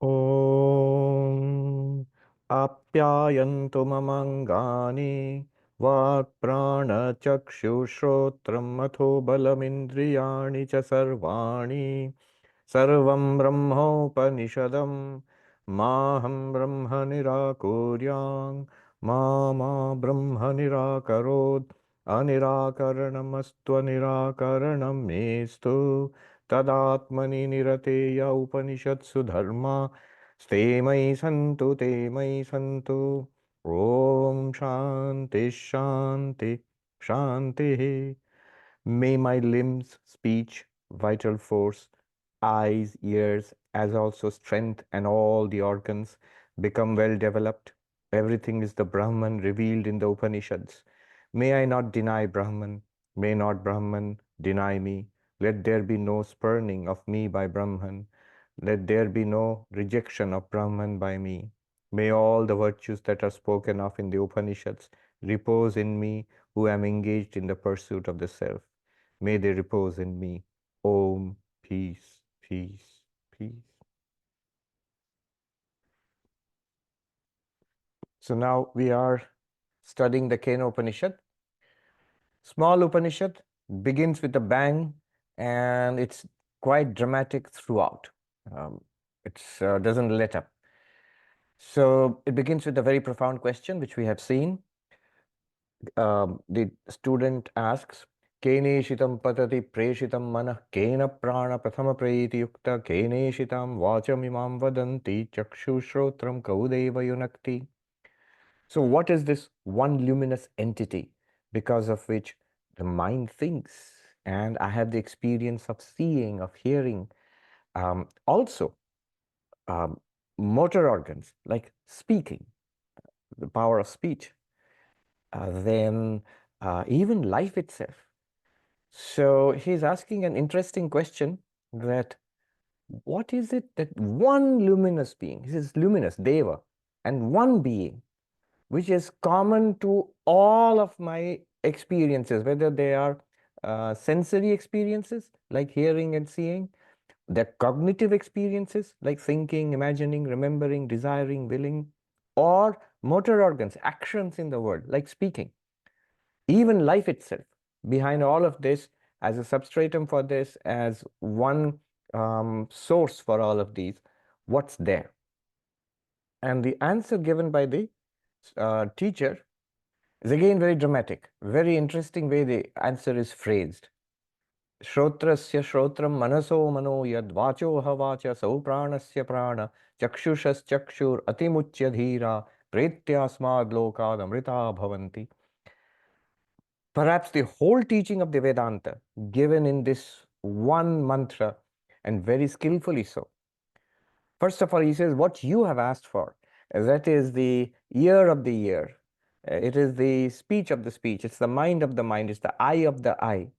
Om Apyayantu Mamangani Vak Prana Chakshu Shrotram Matho Balamindriyani Cha Sarvani Sarvam Brahmopanishadam Maham Brahma Nirakuryang Ma Brahma Nirakarod Anirakaranamastva Nirakaranam Mestu Tadatmani Nirateya Upanishatsu Dharma Ste Mai Santu Om Shanti Shanti Shanti. May my limbs, speech, vital force, eyes, ears, as also strength and all the organs become well developed. Everything is the Brahman revealed in the Upanishads. May I not deny Brahman. May not Brahman deny me. Let there be no spurning of me by Brahman. Let there be no rejection of Brahman by me. May all the virtues that are spoken of in the Upanishads repose in me who am engaged in the pursuit of the self. May they repose in me. Om, peace, peace, peace. So now we are studying the Kena Upanishad. Small Upanishad begins with a bang and it's quite dramatic throughout. It doesn't let up. So it begins with a very profound question which we have seen. The student asks, Keneshitam patati preshitam manah kena prana prathama preti yukta keneshitam vachamimam vadanti chakshu shrotram kaudeva yunakti. So what is this one luminous entity because of which the mind thinks? And I have the experience of seeing, of hearing. Also, motor organs like speaking, the power of speech. Then even life itself. So he's asking an interesting question that what is it that one luminous being, this is luminous, Deva, and one being, which is common to all of my experiences, whether they are sensory experiences like hearing and seeing, they're cognitive experiences like thinking, imagining, remembering, desiring, willing, or motor organs, actions in the world like speaking. Even life itself, behind all of this, as a substratum for this, as one source for all of these, what's there? And the answer given by the teacher is again very dramatic, very interesting way the answer is phrased. Shrotrasya shrotram manaso mano yad vacho havacha sau pranasya prana chakshushas chakshur atimuchya dhira pretyasmad lokad amrita bhavanti. Perhaps the whole teaching of the Vedanta given in this one mantra, and very skillfully so. First of all, he says, what you have asked for, that is the ear of the ear. It is the speech of the speech. It's the mind of the mind. It's the eye of the eye.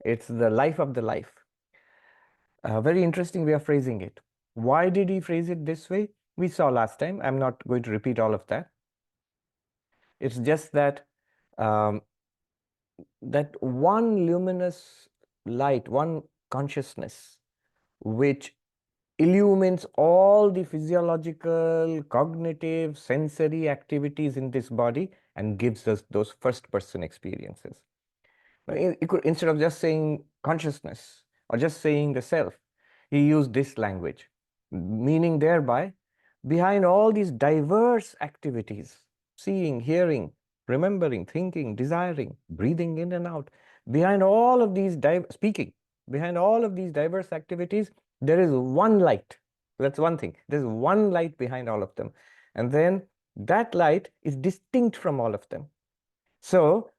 It's the life of the life. A very interesting way of phrasing it. Why did he phrase it this way? We saw last time. I'm not going to repeat all of that. It's just that that one luminous light, one consciousness, which illumines all the physiological, cognitive, sensory activities in this body and gives us those first-person experiences. Now, instead of just saying consciousness or just saying the self, he used this language, meaning thereby, behind all these diverse activities, seeing, hearing, remembering, thinking, desiring, breathing in and out, behind all of these, speaking, behind all of these diverse activities, there is one light. That's one thing. There's one light behind all of them. And then that light is distinct from all of them. So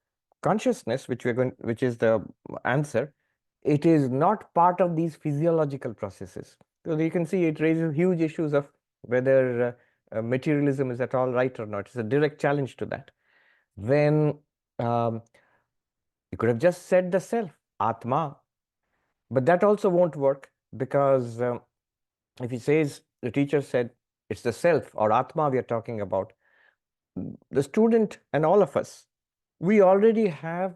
consciousness, which is the answer, it is not part of these physiological processes. So you can see it raises huge issues of whether materialism is at all right or not. It's a direct challenge to that. Then you could have just said the self, Atma, but that also won't work, because if he says, the teacher said, it's the self or Atma we are talking about, the student and all of us, we already have,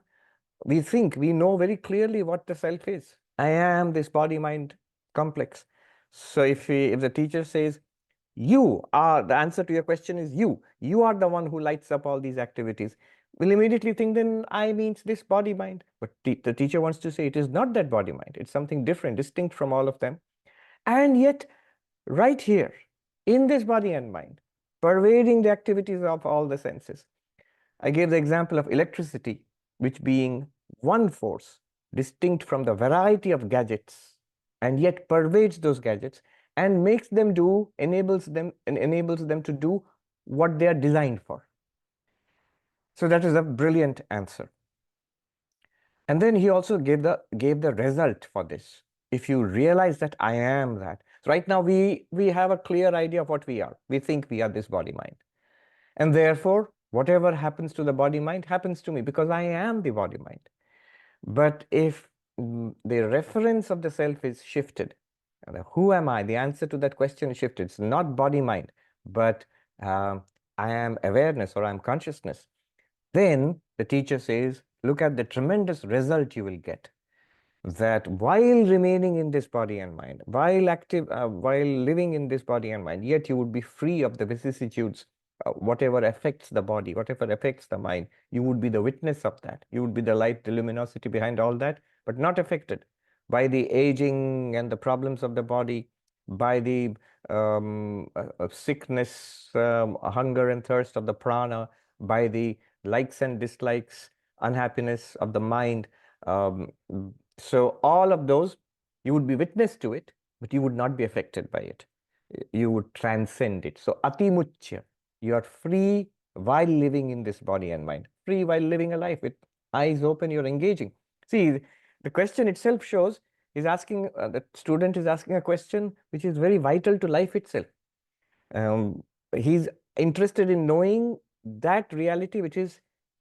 we think, we know very clearly what the self is. I am this body-mind complex. So if the teacher says, you are, the answer to your question is you are the one who lights up all these activities, we'll immediately think then I means this body mind. But the teacher wants to say it is not that body mind. It's something different, distinct from all of them. And yet, right here, in this body and mind, pervading the activities of all the senses. I gave the example of electricity, which being one force, distinct from the variety of gadgets, and yet pervades those gadgets and makes them do, enables them to do what they are designed for. So that is a brilliant answer. And then he also gave the result for this. If you realize that I am that. So right now we have a clear idea of what we are. We think we are this body mind. And therefore, whatever happens to the body mind happens to me because I am the body mind. But if the reference of the self is shifted, who am I? The answer to that question is shifted. It's not body mind, but I am awareness or I am consciousness. Then the teacher says, look at the tremendous result you will get. That while remaining in this body and mind, while living in this body and mind, yet you would be free of the vicissitudes, whatever affects the body, whatever affects the mind, you would be the witness of that. You would be the light, the luminosity behind all that, but not affected by the aging and the problems of the body, by the sickness, hunger and thirst of the prana, by the likes and dislikes, unhappiness of the mind. So all of those, you would be witness to it, but you would not be affected by it. You would transcend it. So atimuchya, you are free while living in this body and mind, free while living a life with eyes open, you're engaging. See, the question itself shows, the student is asking a question which is very vital to life itself. He's interested in knowing that reality which is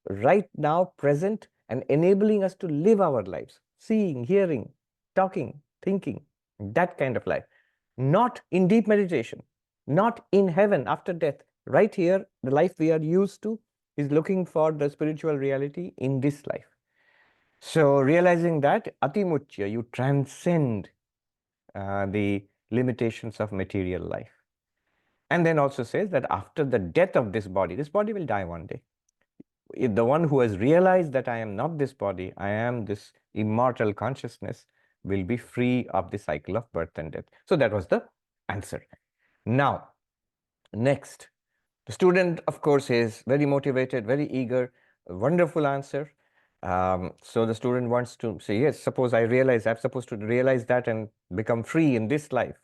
right now present and enabling us to live our lives, seeing, hearing, talking, thinking, that kind of life. Not in deep meditation, not in heaven after death. Right here, the life we are used to is looking for the spiritual reality in this life. So realizing that, atimuchya, you transcend the limitations of material life. And then also says that after the death of this body will die one day. The one who has realized that I am not this body, I am this immortal consciousness, will be free of the cycle of birth and death. So that was the answer. Now, next, the student, of course, is very motivated, very eager, a wonderful answer. So the student wants to say, yes, suppose I'm supposed to realize that and become free in this life.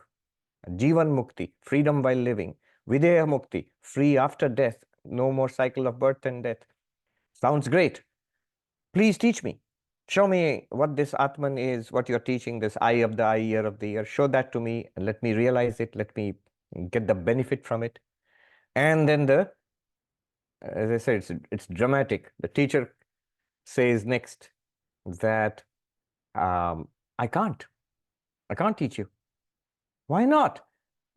Jivan Mukti, freedom while living. Videha Mukti, free after death, no more cycle of birth and death. Sounds great. Please teach me. Show me what this Atman is, what you're teaching, this eye of the eye, ear of the ear. Show that to me and let me realize it. Let me get the benefit from it. And then as I said, it's dramatic. The teacher says next that I can't teach you. Why not?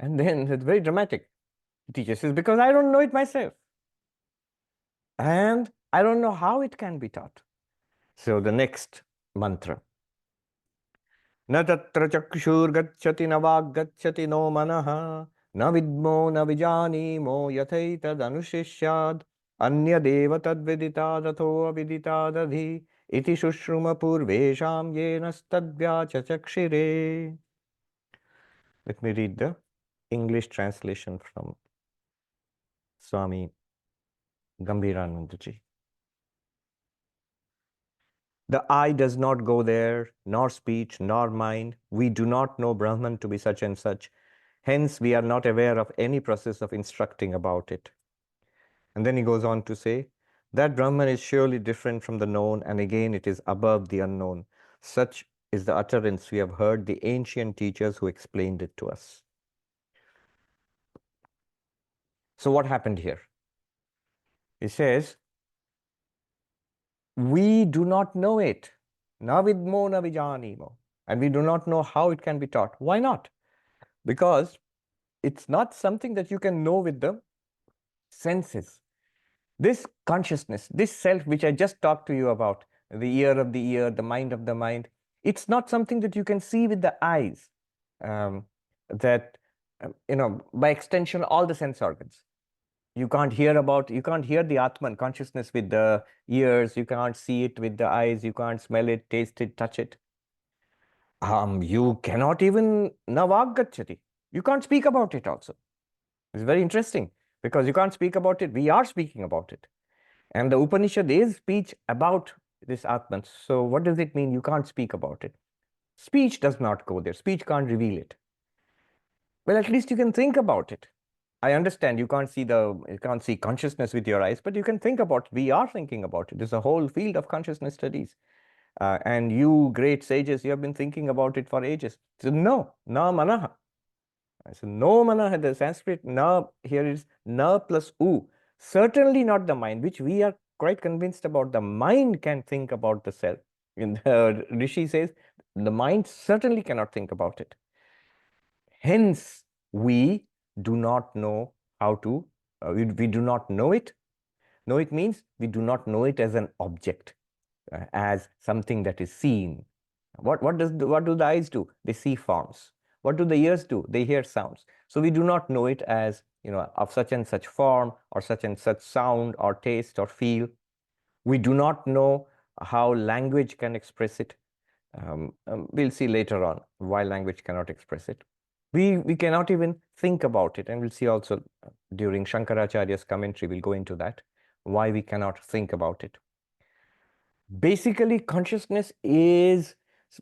And then it's very dramatic. The teacher says, because I don't know it myself. And I don't know how it can be taught. So the next mantra. Na tatra chakshur gacchati na vag gacchati no manaha na vidmo na vijanimo yathaitad anushishyad anya deva tad viditadato aviditadadhi iti shushruma purvesham yenastadvyacha chakshire. Let me read the English translation from Swami Gambhiranandaji. The eye does not go there, nor speech, nor mind. We do not know Brahman to be such and such. Hence, we are not aware of any process of instructing about it. And then he goes on to say, that Brahman is surely different from the known, and again it is above the unknown. Such is the utterance we have heard the ancient teachers who explained it to us. So what happened here? He says, we do not know it. Na vidmo na vijanimo. And we do not know how it can be taught. Why not? Because it's not something that you can know with the senses. This consciousness, this self which I just talked to you about, the ear of the ear, the mind of the mind, it's not something that you can see with the eyes. that, by extension, all the sense organs. You can't hear the Atman, consciousness, with the ears. You can't see it with the eyes. You can't smell it, taste it, touch it. You cannot even navagachati. You can't speak about it also. It's very interesting because you can't speak about it. We are speaking about it. And the Upanishad is speech about this Atman. So what does it mean? You can't speak about it. Speech does not go there. Speech can't reveal it. Well, at least you can think about it. I understand you can't see consciousness with your eyes, but you can think about it. We are thinking about it. There's a whole field of consciousness studies. And you great sages, you have been thinking about it for ages. So no, na manaha. I said, no manaha, the Sanskrit na here is na plus u. Certainly not the mind, which we are quite convinced about. The mind can think about the self. And the Rishi says, the mind certainly cannot think about it. Hence, we do not know how to, we do not know it. Know it means we do not know it as an object, as something that is seen. What do the eyes do? They see forms. What do the ears do? They hear sounds. So we do not know it as, of such and such form or such and such sound or taste or feel. We do not know how language can express it. We'll see later on why language cannot express it. We cannot even think about it, and we'll see also during Shankaracharya's commentary, we'll go into that, why we cannot think about it. Basically, consciousness is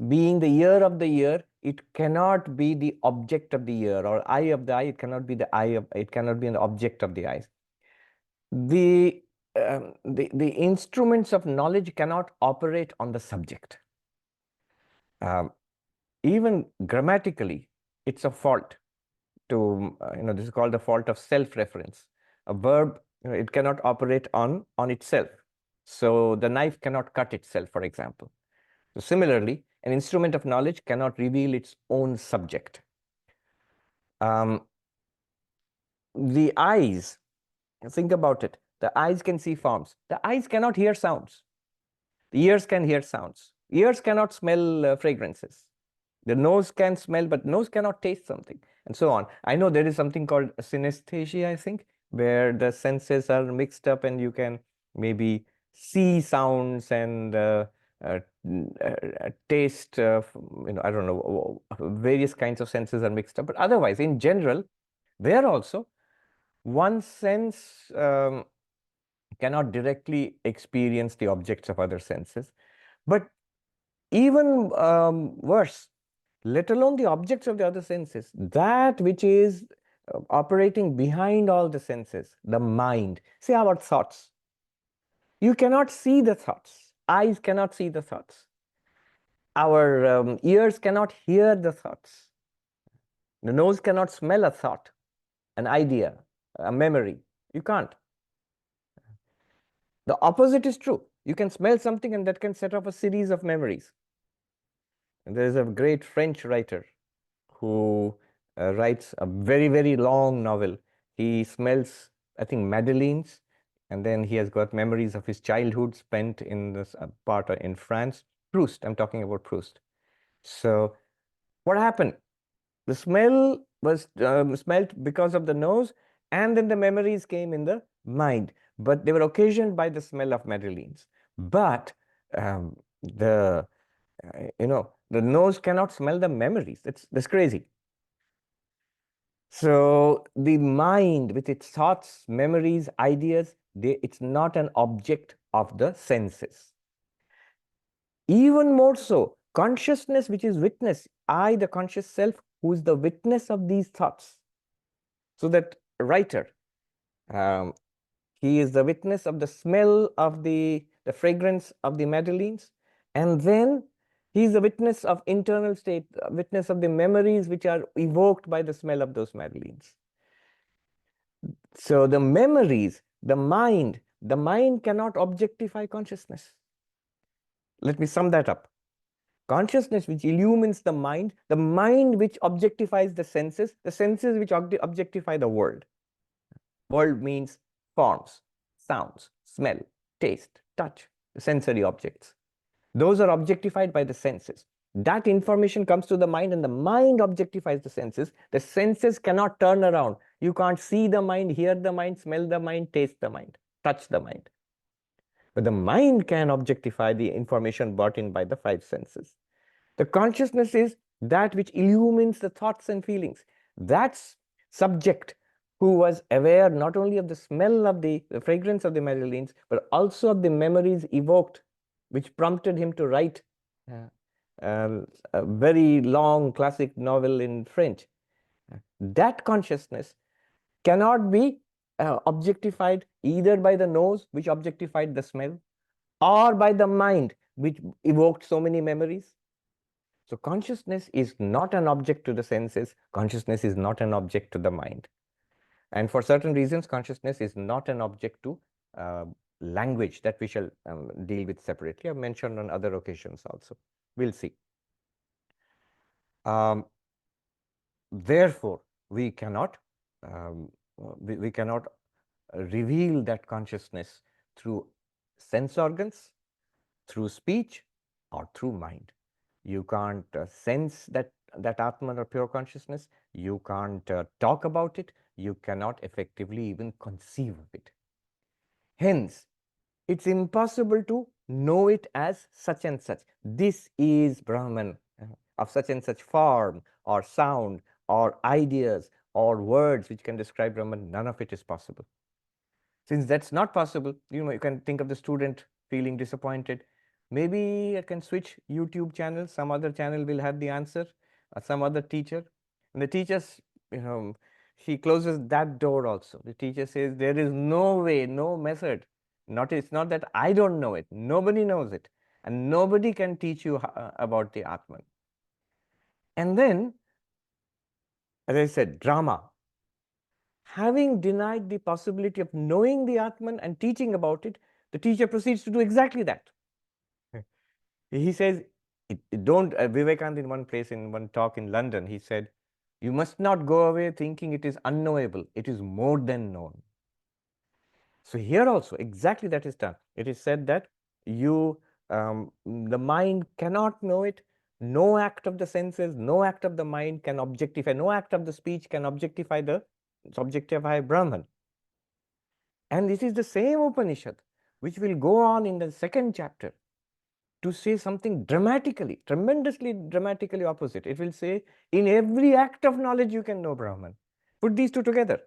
being the ear of the ear. It cannot be the object of the ear, or eye of the eye. It cannot be the eye of, it cannot be an object of the eyes. The instruments of knowledge cannot operate on the subject. Even grammatically, it's a fault to, this is called the fault of self-reference. A verb, it cannot operate on itself. So the knife cannot cut itself, for example. So similarly, an instrument of knowledge cannot reveal its own subject. The eyes, think about it. The eyes can see forms. The eyes cannot hear sounds. The ears can hear sounds. Ears cannot smell fragrances. The nose can smell, but nose cannot taste something, and so on. I know there is something called synesthesia, I think, where the senses are mixed up and you can maybe see sounds and taste, I don't know, various kinds of senses are mixed up. But otherwise, in general, there also, one sense cannot directly experience the objects of other senses. But even worse, let alone the objects of the other senses, that which is operating behind all the senses, the mind, say our thoughts. You cannot see the thoughts. Eyes cannot see the thoughts. Our ears cannot hear the thoughts. The nose cannot smell a thought, an idea, a memory. You can't. The opposite is true. You can smell something and that can set off a series of memories. And there is a great French writer who writes a very, very long novel. He smells, I think, madeleines, and then he has got memories of his childhood spent in this part in France. Proust, I'm talking about Proust. So what happened? The smell was smelt because of the nose, and then the memories came in the mind, but they were occasioned by the smell of madeleines. But the nose cannot smell the memories. That's crazy. So the mind, with its thoughts, memories, ideas, it's not an object of the senses. Even more so, consciousness, which is witness, I, the conscious self, who is the witness of these thoughts. So that writer, he is the witness of the smell of the fragrance of the madeleines, and then he is the witness of internal state, witness of the memories which are evoked by the smell of those madeleines. So the memories, the mind cannot objectify consciousness. Let me sum that up. Consciousness which illumines the mind which objectifies the senses which objectify the world. World means forms, sounds, smell, taste, touch, the sensory objects. Those are objectified by the senses. That information comes to the mind, and the mind objectifies the senses. The senses cannot turn around. You can't see the mind, hear the mind, smell the mind, taste the mind, touch the mind. But the mind can objectify the information brought in by the five senses. The consciousness is that which illumines the thoughts and feelings. That's subject who was aware not only of the smell of the fragrance of the madeleines, but also of the memories evoked, which prompted him to write a very long classic novel in French. That consciousness cannot be objectified either by the nose, which objectified the smell, or by the mind, which evoked so many memories. So consciousness is not an object to the senses. Consciousness is not an object to the mind. And for certain reasons, consciousness is not an object to language that we shall deal with separately. I've mentioned on other occasions also. We'll see. Therefore, we cannot reveal that consciousness through sense organs, through speech, or through mind. You can't sense that Atman or pure consciousness. You can't talk about it. You cannot effectively even conceive of it. Hence, it's impossible to know it as such and such. This is Brahman of such and such form or sound or ideas or words which can describe Brahman. None of it is possible. Since that's not possible, you can think of the student feeling disappointed. Maybe I can switch YouTube channel. Some other channel will have the answer, some other teacher. And the teacher's, he closes that door also. The teacher says there is no way, no method. It's not that I don't know it. Nobody knows it. And nobody can teach you about the Atman. And then, as I said, drama. Having denied the possibility of knowing the Atman and teaching about it, the teacher proceeds to do exactly that. He says, Vivekananda in one place, in one talk in London, he said, you must not go away thinking it is unknowable. It is more than known. So here also, exactly that is done. It is said that the mind cannot know it. No act of the senses, no act of the mind can objectify, no act of the speech can objectify Brahman. And this is the same Upanishad which will go on in the second chapter to say something tremendously dramatically opposite. It will say, in every act of knowledge you can know Brahman. Put these two together.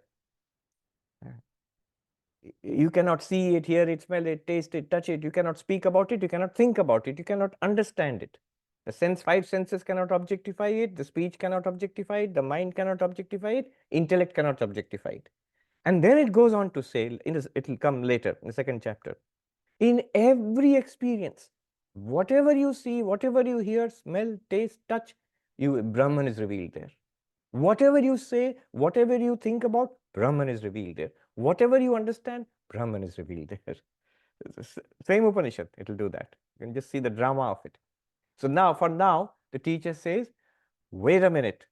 You cannot see it, hear it, smell it, taste it, touch it. You cannot speak about it. You cannot think about it. You cannot understand it. The five senses cannot objectify it. The speech cannot objectify it. The mind cannot objectify it. Intellect cannot objectify it. And then it goes on to say, it will come later in the second chapter. In every experience, whatever you see, whatever you hear, smell, taste, touch, Brahman is revealed there. Whatever you say, whatever you think about, Brahman is revealed there. Whatever you understand, Brahman is revealed there. Same Upanishad, it will do that. You can just see the drama of it. So now, for now, the teacher says, wait a minute.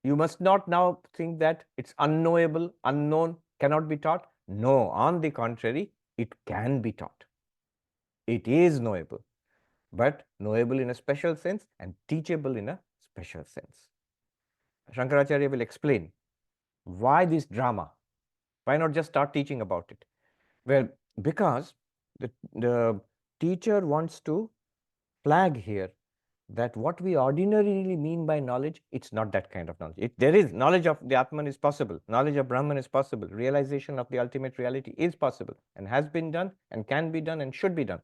You must not now think that it's unknowable, unknown, cannot be taught. No, on the contrary, it can be taught. It is knowable, but knowable in a special sense and teachable in a special sense. Shankaracharya will explain why this drama. Why not just start teaching about it? Well, because the teacher wants to flag here that what we ordinarily mean by knowledge, it's not that kind of knowledge. There is knowledge of the Atman is possible, knowledge of Brahman is possible, realization of the ultimate reality is possible and has been done and can be done and should be done.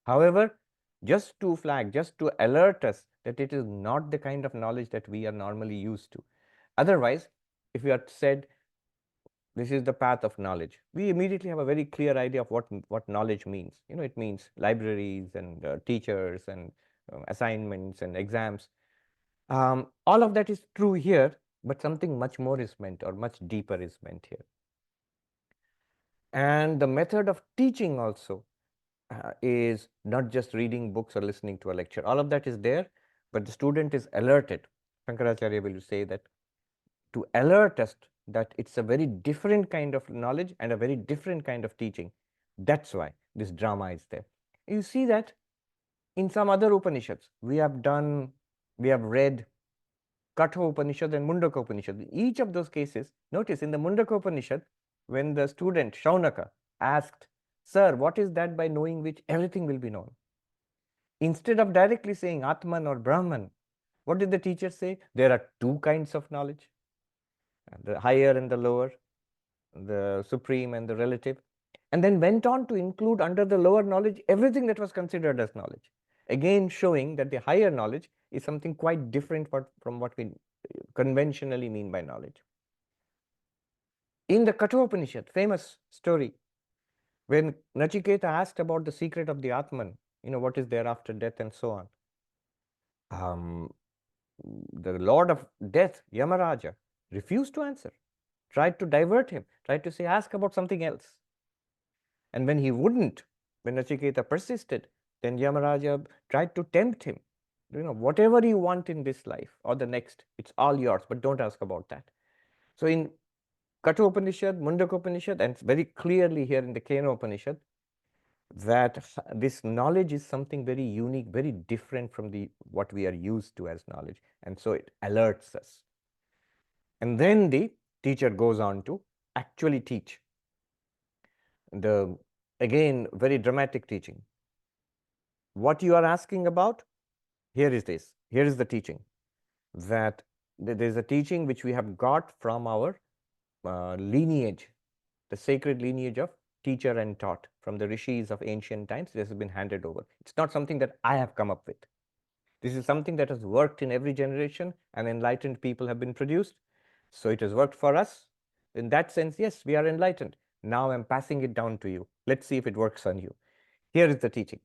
However, just to flag, just to alert us that it is not the kind of knowledge that we are normally used to. Otherwise, if we are said, this is the path of knowledge, we immediately have a very clear idea of what knowledge means. It means libraries and teachers and assignments and exams. All of that is true here, but something much more is meant, or much deeper is meant here. And the method of teaching also is not just reading books or listening to a lecture. All of that is there, but the student is alerted. Shankaracharya will say that to alert us that it's a very different kind of knowledge and a very different kind of teaching. That's why this drama is there. You see that in some other Upanishads. We have done We have read Katha Upanishad and Mundaka Upanishad. In each of those cases, notice in the Mundaka Upanishad, when the student Shaunaka asked, "Sir, what is that by knowing which everything will be known?" Instead of directly saying Atman or Brahman, what did the teacher say? There are two kinds of knowledge, the higher and the lower, the supreme and the relative, and then went on to include under the lower knowledge everything that was considered as knowledge. Again, showing that the higher knowledge is something quite different from what we conventionally mean by knowledge. In the Katha Upanishad, famous story, when Nachiketa asked about the secret of the Atman, what is there after death and so on, the Lord of Death, Yamaraja, refused to answer, tried to divert him, tried to say, ask about something else. And when he wouldn't, when Nachiketa persisted, then Yamaraja tried to tempt him. Whatever you want in this life or the next, it's all yours, but don't ask about that. So in Katha Upanishad, Mundaka Upanishad, and very clearly here in the Kena Upanishad, that this knowledge is something very unique, very different from what we are used to as knowledge. And so it alerts us. And then the teacher goes on to actually teach. Again, very dramatic teaching. What you are asking about, here is this. Here is the teaching. That there is a teaching which we have got from our lineage, the sacred lineage of teacher and taught from the rishis of ancient times. This has been handed over. It's not something that I have come up with. This is something that has worked in every generation, and enlightened people have been produced. So it has worked for us. In that sense, yes, we are enlightened. Now I'm passing it down to you. Let's see if it works on you. Here is the teaching.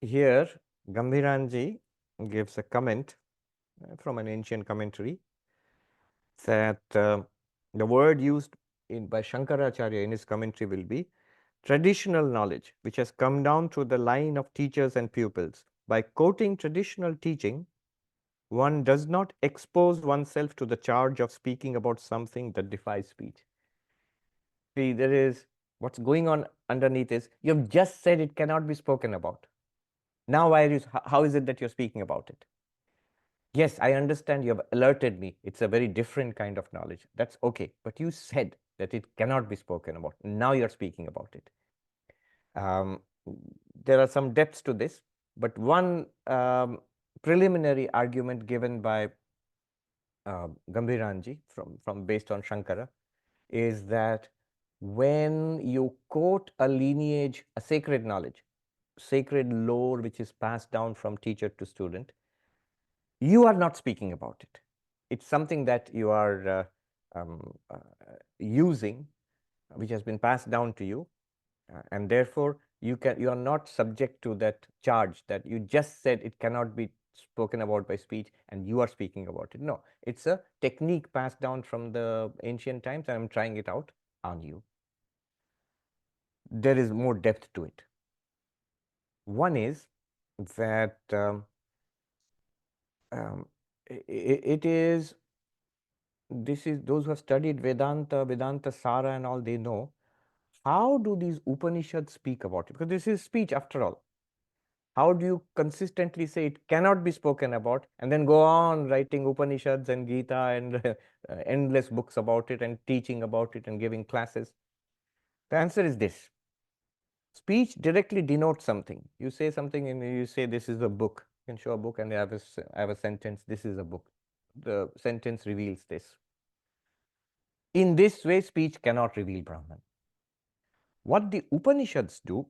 Here, Gambhiranji gives a comment from an ancient commentary that the word used by Shankaracharya in his commentary will be traditional knowledge, which has come down through the line of teachers and pupils. By quoting traditional teaching, one does not expose oneself to the charge of speaking about something that defies speech. See, what's going on underneath is, you've just said it cannot be spoken about. Now, how is it that you're speaking about it? Yes, I understand, you have alerted me. It's a very different kind of knowledge. That's okay. But you said that it cannot be spoken about. Now you're speaking about it. There are some depths to this, but one preliminary argument given by Gambhiranji based on Shankara is that when you quote a lineage, a sacred knowledge, sacred lore which is passed down from teacher to student, you are not speaking about it. It's something that you are using, which has been passed down to you, and therefore you are not subject to that charge that you just said it cannot be spoken about by speech and you are speaking about it. No, it's a technique passed down from the ancient times, and I'm trying it out on you. There is more depth to it. One is that those who have studied Vedanta Sara and all, they know how do these Upanishads speak about it, because this is speech after all. How do you consistently say it cannot be spoken about and then go on writing Upanishads and Gita and endless books about it and teaching about it and giving classes? The answer is this. Speech directly denotes something. You say something and you say this is a book. You can show a book and I have a sentence, this is a book. The sentence reveals this. In this way, speech cannot reveal Brahman. What the Upanishads do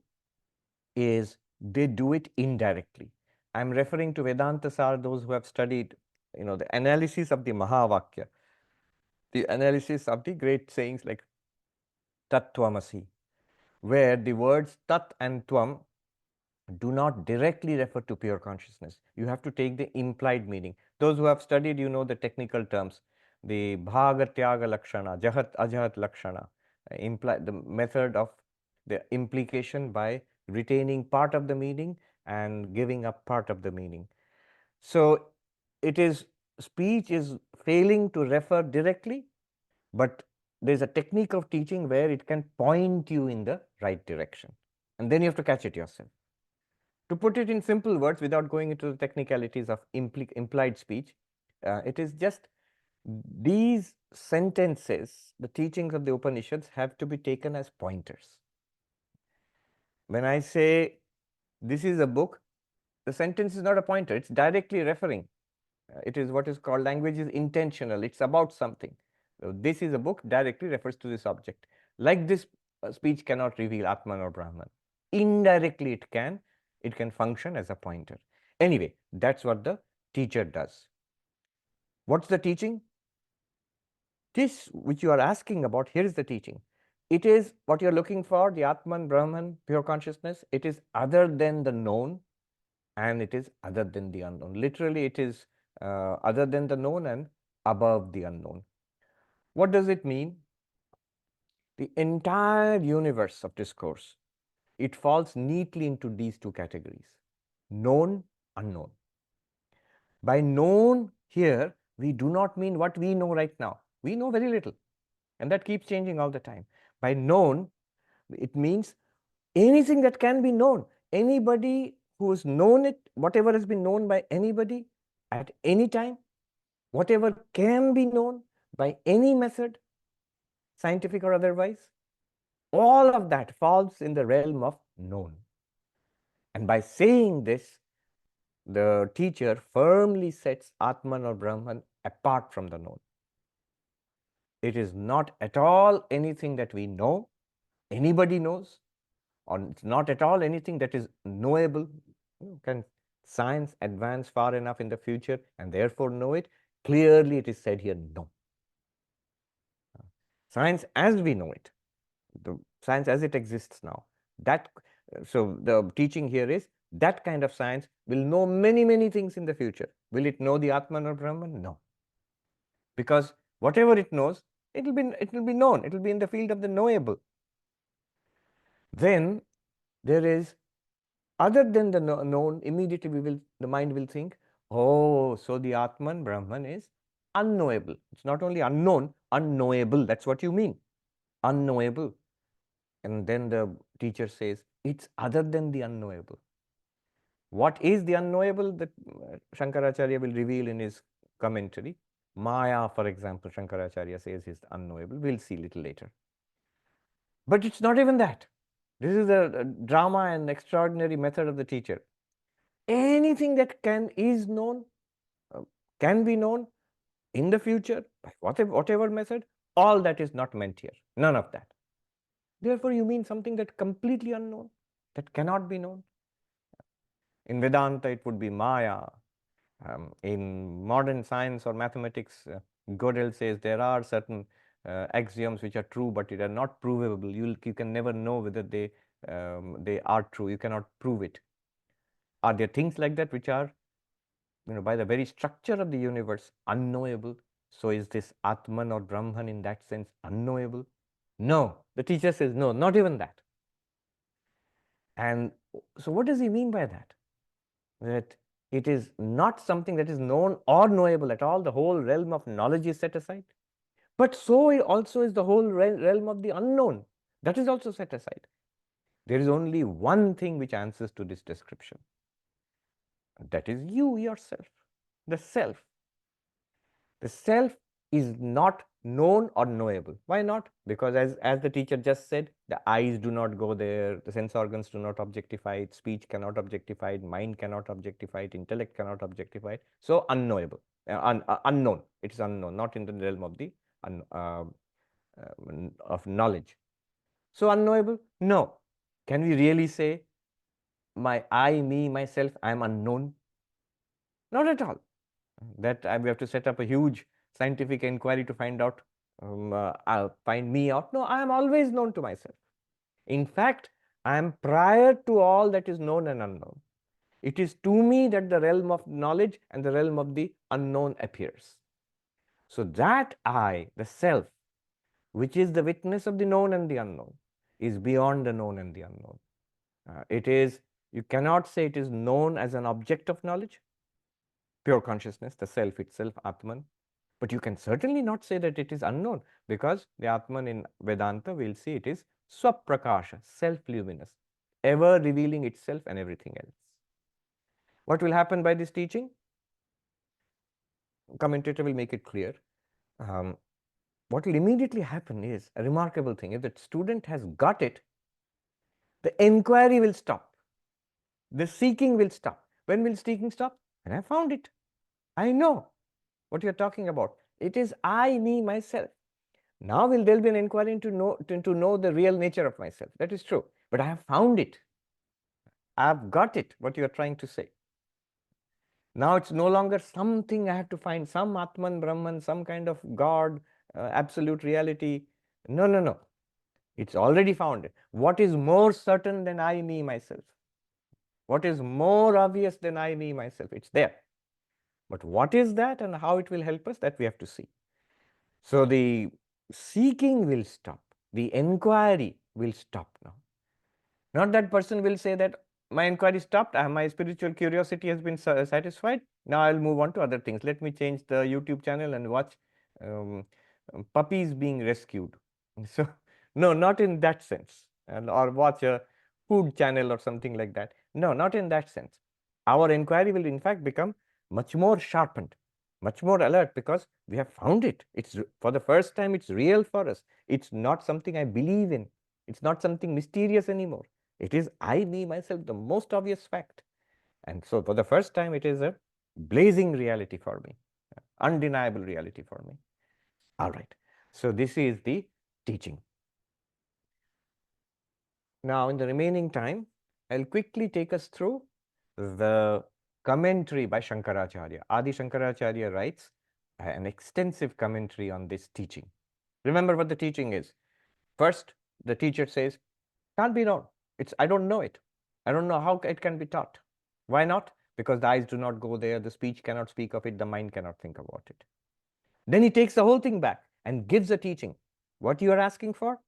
is they do it indirectly. I'm referring to Vedanta Sara, those who have studied, the analysis of the Mahavakya, the analysis of the great sayings like Tat Tvamasi, where the words Tat and Tvam do not directly refer to pure consciousness. You have to take the implied meaning. Those who have studied, the technical terms, the Bhaga Tyaga Lakshana, Jahat Ajahat Lakshana, the method of the implication by retaining part of the meaning and giving up part of the meaning. So speech is failing to refer directly, but there's a technique of teaching where it can point you in the right direction. And then you have to catch it yourself. To put it in simple words, without going into the technicalities of implied speech, it is just these sentences, the teachings of the Upanishads, have to be taken as pointers. When I say this is a book, the sentence is not a pointer, it's directly referring. It is what is called, language is intentional, it's about something. So this is a book directly refers to this object. Like this speech cannot reveal Atman or Brahman. Indirectly it can function as a pointer. Anyway, that's what the teacher does. What's the teaching? This which you are asking about, here is the teaching. It is what you're looking for, the Atman, Brahman, pure consciousness. It is other than the known, and it is other than the unknown. Literally, it is other than the known and above the unknown. What does it mean? The entire universe of discourse, it falls neatly into these two categories: known, unknown. By known here, we do not mean what we know right now. We know very little, and that keeps changing all the time. By known, it means anything that can be known. Anybody who has known it, whatever has been known by anybody at any time, whatever can be known by any method, scientific or otherwise, all of that falls in the realm of known. And by saying this, the teacher firmly sets Atman or Brahman apart from the known. It is not at all anything that we know, anybody knows, or it's not at all anything that is knowable. Can science advance far enough in the future and therefore know it? Clearly, it is said here, no. Science as we know it, the science as it exists now, that, so the teaching here is that kind of science will know many, many things in the future. Will it know the Atman or Brahman? No. Because whatever it knows, it will be known. It will be in the field of the knowable. Then there is other than the known. Immediately the mind will think, oh, so the Atman, Brahman is unknowable. It's not only unknown, unknowable. That's what you mean, unknowable. And then the teacher says, it's other than the unknowable. What is the unknowable? That Shankaracharya will reveal in his commentary. Maya, for example, Shankaracharya says is unknowable. We'll see a little later. But it's not even that. This is a drama and extraordinary method of the teacher. Anything that is known, can be known in the future, by whatever method, all that is not meant here. None of that. Therefore, you mean something that completely unknown, that cannot be known. In Vedanta, it would be Maya. In modern science or mathematics, Gödel says there are certain axioms which are true, but they are not provable. You can never know whether they are true. You cannot prove it. Are there things like that which are, by the very structure of the universe, unknowable? So is this Atman or Brahman in that sense unknowable? No. The teacher says no, not even that. And so what does he mean by that? That it is not something that is known or knowable at all. The whole realm of knowledge is set aside. But so also is the whole realm of the unknown. That is also set aside. There is only one thing which answers to this description. That is you yourself, the self. The self is not known or knowable. Why not? Because as the teacher just said, the eyes do not go there, the sense organs do not objectify it, speech cannot objectify it, mind cannot objectify it, intellect cannot objectify it. So unknowable, unknown. It is unknown, not in the realm of the of knowledge. So unknowable? No. Can we really say my I, me, myself, I am unknown? Not at all. That we have to set up a huge scientific inquiry to find out, find me out. No, I am always known to myself. In fact, I am prior to all that is known and unknown. It is to me that the realm of knowledge and the realm of the unknown appears. So that I, the self, which is the witness of the known and the unknown, is beyond the known and the unknown. You cannot say it is known as an object of knowledge, pure consciousness, the self itself, Atman. But you can certainly not say that it is unknown, because the Atman in Vedanta, we'll see, it is Swaprakasha, self-luminous, ever revealing itself and everything else. What will happen by this teaching? Commentator will make it clear. What will immediately happen is a remarkable thing. If the student has got it, the inquiry will stop. The seeking will stop. When will seeking stop? When I found it. I know what you're talking about. It is I, me, myself. Now there will be an inquiry to know the real nature of myself. That is true. But I have found it. I have got it, what you are trying to say. Now it's no longer something I have to find, some Atman, Brahman, some kind of God, absolute reality. No, no, no. It's already found. What is more certain than I, me, myself? What is more obvious than I, me, myself? It's there. But what is that and how it will help us, that we have to see. So the seeking will stop. The inquiry will stop now. Not that person will say that my inquiry stopped, my spiritual curiosity has been satisfied, now I'll move on to other things. Let me change the YouTube channel and watch puppies being rescued. So, no, not in that sense. Or watch a food channel or something like that. No, not in that sense. Our inquiry will in fact become much more sharpened, much more alert, because we have found it. It's for the first time, it's real for us. It's not something I believe in. It's not something mysterious anymore. It is I, me, myself, the most obvious fact. And so for the first time, it is a blazing reality for me, undeniable reality for me. All right. So this is the teaching. Now, in the remaining time, I'll quickly take us through the commentary by Shankaracharya. Adi Shankaracharya writes an extensive commentary on this teaching. Remember what the teaching is. First, the teacher says, can't be known. I don't know it. I don't know how it can be taught. Why not? Because the eyes do not go there, the speech cannot speak of it, the mind cannot think about it. Then he takes the whole thing back and gives a teaching. What you are asking for?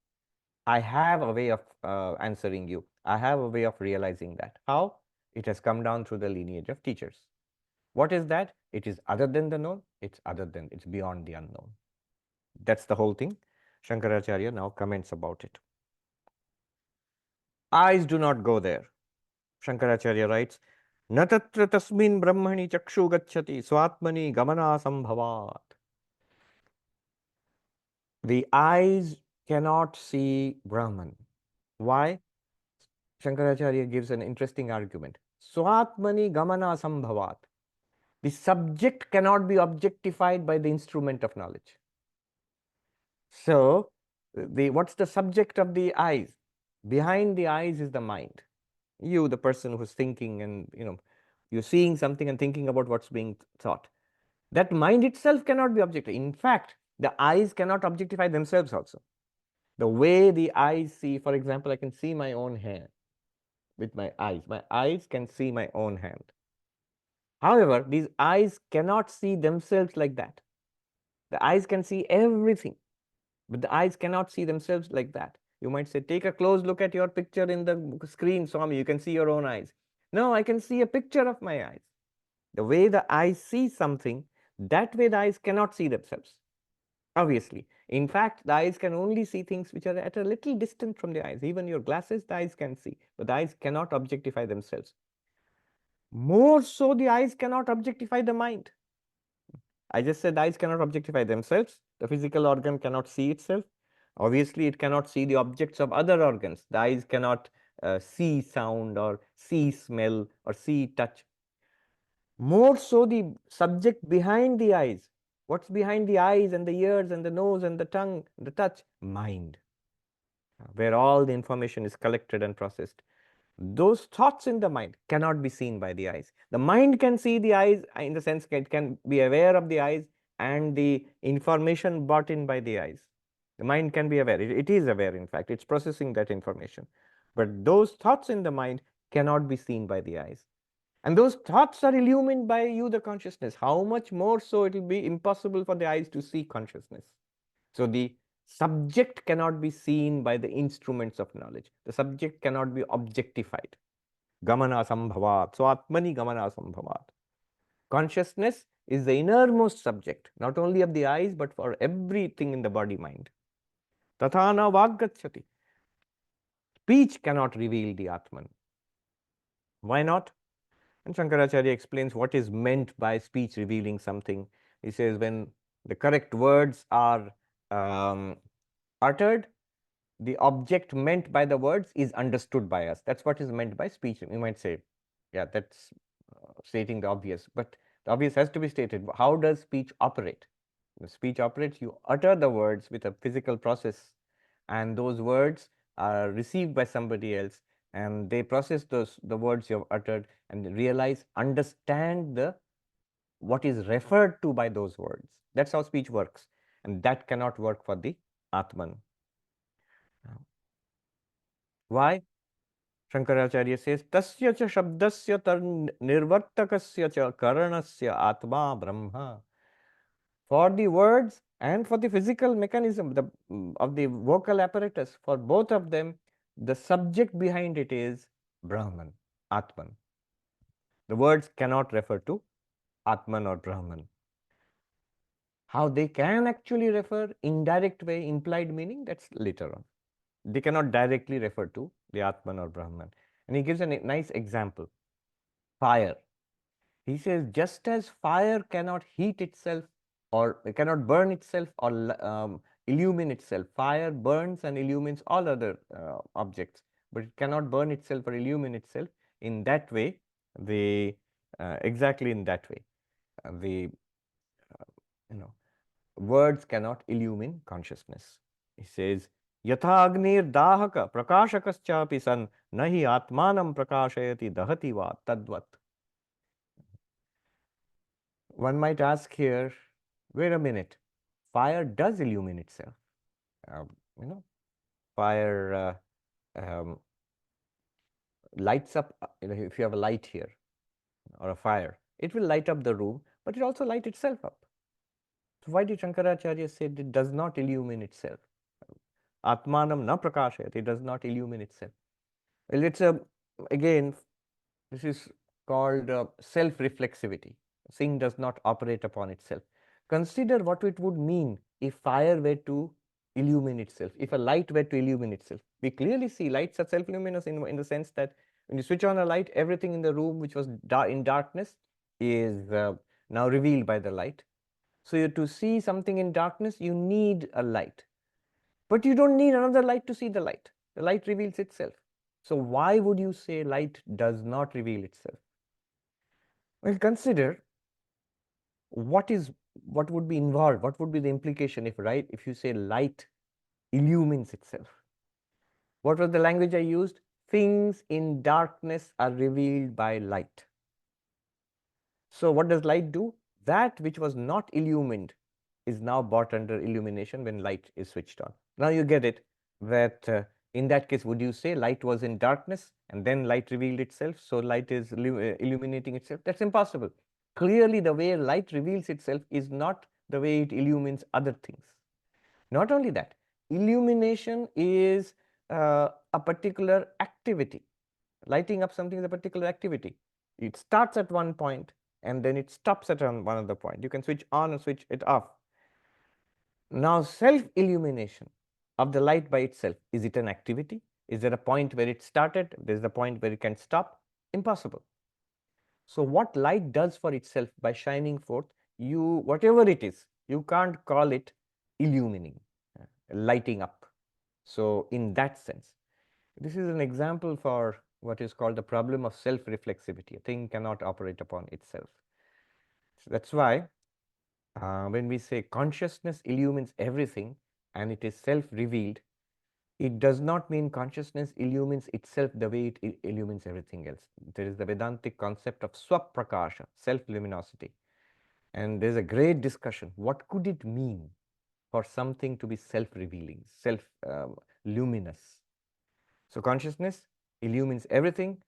I have a way of answering you. I have a way of realizing that. How? It has come down through the lineage of teachers. What is that? It is other than the known. It's beyond the unknown. That's the whole thing. Shankaracharya now comments about it. Eyes do not go there. Shankaracharya writes, Na tatra tasmin brahmani chakshu gacchati swatmani gamana sambhavat. The eyes cannot see Brahman. Why? Shankaracharya gives an interesting argument. Swatmani gamana sambhavat. The subject cannot be objectified by the instrument of knowledge. So, what's the subject of the eyes? Behind the eyes is the mind. You, the person who's thinking, and you're seeing something and thinking about what's being thought. That mind itself cannot be objectified. In fact, the eyes cannot objectify themselves also. The way the eyes see, for example, I can see my own hand with my eyes. My eyes can see my own hand. However, these eyes cannot see themselves like that. The eyes can see everything, but the eyes cannot see themselves like that. You might say, take a close look at your picture in the screen, Swami, you can see your own eyes. No, I can see a picture of my eyes. The way the eyes see something, that way the eyes cannot see themselves. Obviously. In fact, the eyes can only see things which are at a little distance from the eyes. Even your glasses, the eyes can see, but the eyes cannot objectify themselves. More so, the eyes cannot objectify the mind. I just said the eyes cannot objectify themselves. The physical organ cannot see itself. Obviously, it cannot see the objects of other organs. The eyes cannot see sound or see smell or see touch. More so, the subject behind the eyes. What's behind the eyes and the ears and the nose and the tongue, the touch? Mind, where all the information is collected and processed. Those thoughts in the mind cannot be seen by the eyes. The mind can see the eyes in the sense it can be aware of the eyes and the information brought in by the eyes. The mind can be aware. It is aware, in fact. It's processing that information. But those thoughts in the mind cannot be seen by the eyes. And those thoughts are illumined by you, the consciousness. How much more so it will be impossible for the eyes to see consciousness. So the subject cannot be seen by the instruments of knowledge. The subject cannot be objectified. Gamana sambhavat. So atmani gamana sambhavat. Consciousness is the innermost subject, not only of the eyes, but for everything in the body mind. Tathana vaggacchati. Speech cannot reveal the Atman. Why not? And Shankaracharya explains what is meant by speech revealing something. He says when the correct words are uttered, the object meant by the words is understood by us. That's what is meant by speech. You might say, yeah, that's stating the obvious, but the obvious has to be stated. How does speech operate? The speech operates, you utter the words with a physical process, and those words are received by somebody else, and they process the words you have uttered and realize, understand what is referred to by those words. That's how speech works, and that cannot work for the Atman. Why? Shankaracharya says, Tasya cha shabdasya nirvartakasya cha karanasya atma brahma. For the words and for the physical mechanism of the vocal apparatus, for both of them, the subject behind it is Brahman, Atman. The words cannot refer to Atman or Brahman. How they can actually refer, indirect way, implied meaning, that's later on. They cannot directly refer to the Atman or Brahman. And he gives a nice example. Fire. He says, just as fire cannot heat itself or cannot burn itself or illumine itself, fire burns and illumines all other objects, but it cannot burn itself or illumine itself. In that way, exactly in that way, the words cannot illumine consciousness. He says, Yatha agnir dahaka prakashakaschapi san nahi atmanam prakashayati dahati va tadvat. One might ask here, wait a minute, fire does illumine itself. Fire lights up, if you have a light here or a fire, it will light up the room, but it also lights itself up. So why did Shankaracharya say it does not illumine itself? Atmanam na prakashayat, it does not illumine itself. Well, it's again, this is called self-reflexivity. Thing does not operate upon itself. Consider what it would mean if fire were to illumine itself, if a light were to illumine itself. We clearly see lights are self-luminous in the sense that when you switch on a light, everything in the room which was in darkness is now revealed by the light. So to see something in darkness, you need a light. But you don't need another light to see the light. The light reveals itself. So why would you say light does not reveal itself? Well, consider what would be involved, what would be the implication if you say light illumines itself. What was the language I used? Things in darkness are revealed by light. So what does light do? That which was not illumined is now brought under illumination when light is switched on. Now you get it, that in that case, would you say light was in darkness and then light revealed itself, so light is illuminating itself? That's impossible. Clearly, the way light reveals itself is not the way it illumines other things. Not only that, illumination is a particular activity. Lighting up something is a particular activity. It starts at one point and then it stops at one other point. You can switch on and switch it off. Now, self-illumination of the light by itself, is it an activity? Is there a point where it started? There's a point where it can stop? Impossible. So what light does for itself by shining forth, whatever it is, you can't call it illumining, lighting up. So in that sense, this is an example for what is called the problem of self-reflexivity. A thing cannot operate upon itself. So that's why when we say consciousness illumines everything and it is self-revealed, it does not mean consciousness illumines itself the way it illumines everything else. There is the Vedantic concept of swaprakasha, self-luminosity. And there's a great discussion. What could it mean for something to be self-revealing, self-luminous? So consciousness illumines everything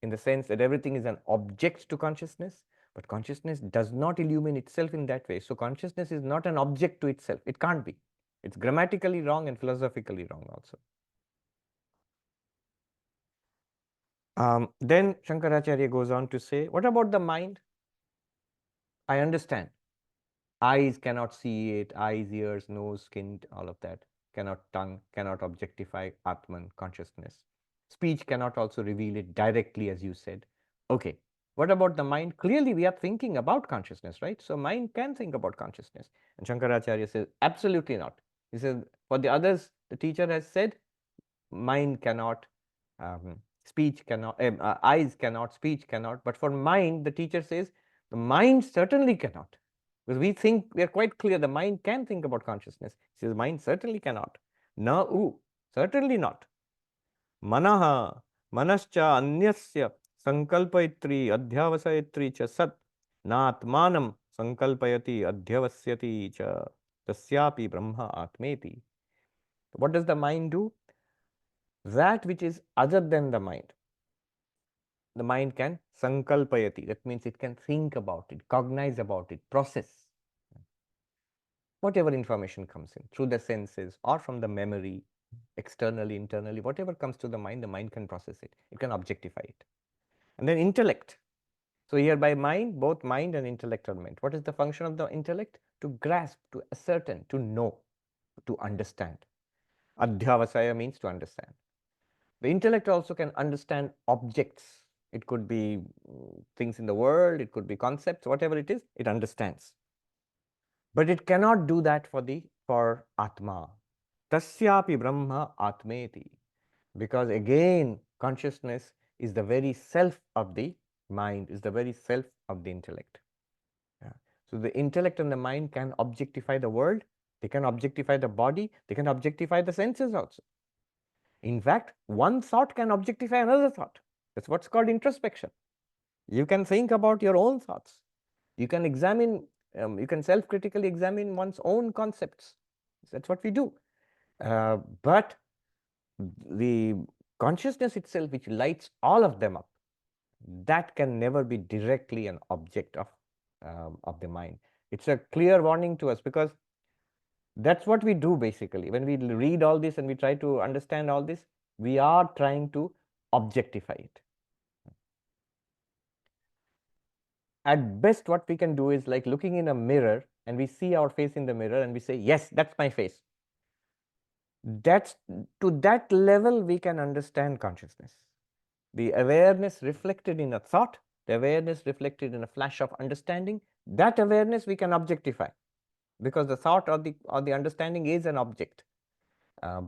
in the sense that everything is an object to consciousness, but consciousness does not illumine itself in that way. So consciousness is not an object to itself. It can't be. It's grammatically wrong and philosophically wrong also. Then Shankaracharya goes on to say, what about the mind? I understand. Eyes cannot see it, eyes, ears, nose, skin, all of that. Tongue cannot objectify Atman, consciousness. Speech cannot also reveal it directly, as you said. Okay, What about the mind? Clearly, we are thinking about consciousness, right? So mind can think about consciousness. And Shankaracharya says, absolutely not. He says, for the others, the teacher has said, mind cannot, speech cannot, eyes cannot, speech cannot. But for mind, the teacher says, the mind certainly cannot. Because we think, we are quite clear, the mind can think about consciousness. He says, mind certainly cannot. Na u, certainly not. Manaha, manascha anyasya sankalpayatri adhyavasayatri cha sat natmanam sankalpayati adhyavasyati cha tasyapi brahma atmeti. What does the mind do? That which is other than the mind can sankalpayati. That means it can think about it, cognize about it, process whatever information comes in through the senses or from the memory, externally, internally, whatever comes to the mind can process it. It can objectify it. And then intellect. So here by mind, both mind and intellect are meant. What is the function of the intellect? To grasp, to ascertain, to know, to understand. Adhyavasaya means to understand. The intellect also can understand objects. It could be things in the world, it could be concepts, whatever it is, it understands. But it cannot do that for Atma. Tasyapi Brahma Atmeti. Because again, consciousness is the very self of the mind, is the very self of the intellect. Yeah. So the intellect and the mind can objectify the world, they can objectify the body, they can objectify the senses also. In fact, one thought can objectify another thought. That's what's called introspection. You can think about your own thoughts. You can examine, you can self-critically examine one's own concepts. That's what we do. But the consciousness itself, which lights all of them up, that can never be directly an object of the mind. It's a clear warning to us, because that's what we do basically. When we read all this and we try to understand all this, we are trying to objectify it. At best, what we can do is like looking in a mirror and we see our face in the mirror and we say, yes, that's my face. That's to that level we can understand consciousness. The awareness reflected in a thought, the awareness reflected in a flash of understanding, that awareness we can objectify, because the thought or the understanding is an object.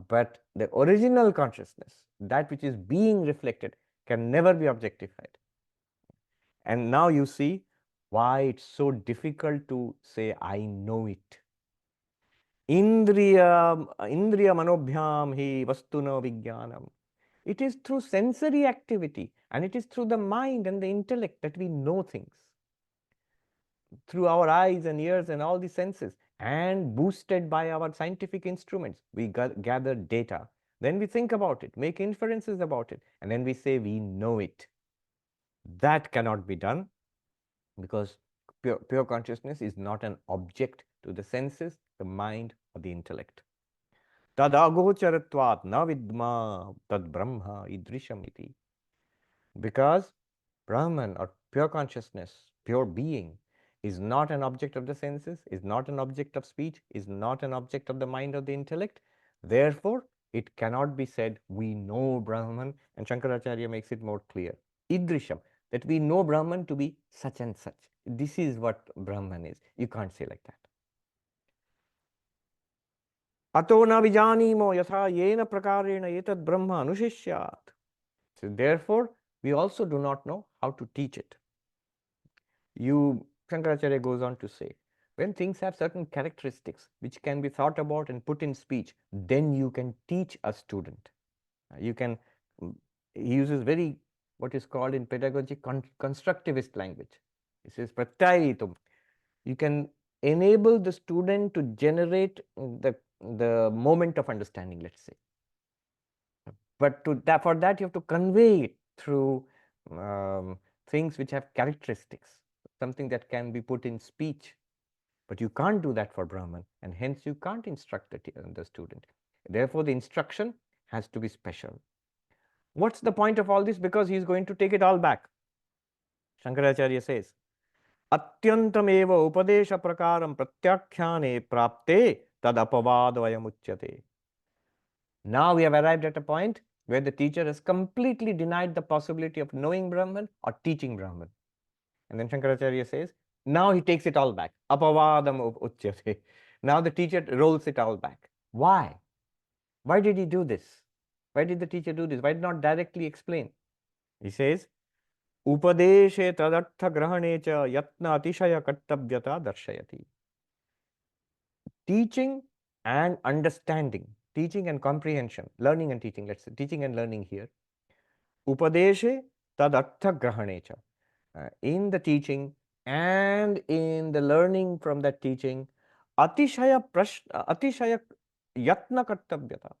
But the original consciousness, that which is being reflected, can never be objectified. And now you see why it's so difficult to say, I know it. Indriya manobhyam hi vastuna vijnanam. It is through sensory activity and it is through the mind and the intellect that we know things. Through our eyes and ears and all the senses, and boosted by our scientific instruments, we gather data. Then we think about it, make inferences about it, and then we say we know it. That cannot be done, because pure consciousness is not an object to the senses, the mind, or the intellect. Tad agocharatvat na vidma tad brahma idrisham iti. Because Brahman, or pure consciousness, pure being, is not an object of the senses, is not an object of speech, is not an object of the mind or the intellect. Therefore, it cannot be said, we know Brahman. And Shankaracharya makes it more clear. Idrisham, that we know Brahman to be such and such. This is what Brahman is. You can't say like that. Ato na vijanimo yatha yena prakarena etad brahma anushishyat. So therefore, we also do not know how to teach it. Shankaracharya goes on to say, when things have certain characteristics which can be thought about and put in speech, then you can teach a student. You can, he uses very, what is called in pedagogy, constructivist language. He says, pratyayitum. You can enable the student to generate the moment of understanding, let's say. But for that, you have to convey it through things which have characteristics, something that can be put in speech. But you can't do that for Brahman, and hence you can't instruct the student. Therefore, the instruction has to be special. What's the point of all this? Because he's going to take it all back. Shankaracharya says, Atyantameva upadesha prakaram pratyakhyane prapte tad apavadvayam uchyate. Now we have arrived at a point where the teacher has completely denied the possibility of knowing Brahman or teaching Brahman. And then Shankaracharya says, now he takes it all back. Apavadam uchyate. Now the teacher rolls it all back. Why? Why did he do this? Why did the teacher do this? Why not directly explain? He says, Upadeshe tadartha grahane cha yatna atishaya kartavyata darshayati. Teaching and understanding, teaching and comprehension, learning and teaching, let's say, teaching and learning here. Upadeshe tadartha grahane cha. In the teaching and in the learning from that teaching, atishaya yatna kartavyata.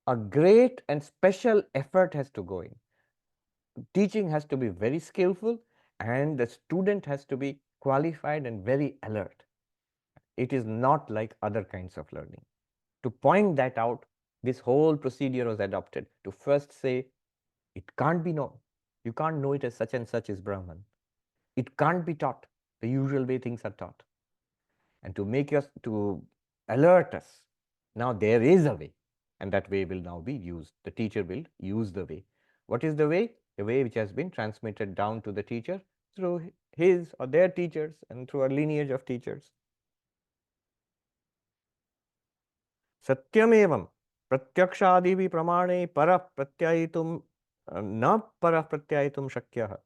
A great and special effort has to go in. Teaching has to be very skillful and the student has to be qualified and very alert. It is not like other kinds of learning. To point that out, this whole procedure was adopted to first say, it can't be known. You can't know it as such and such is Brahman. It can't be taught the usual way things are taught. And to make us, to alert us, now there is a way, and that way will now be used. The teacher will use the way. What is the way? The way which has been transmitted down to the teacher through his or their teachers and through a lineage of teachers. Satyamevam pratyakshadivi pramane para pratyayitum na para pratyayitum shakyah.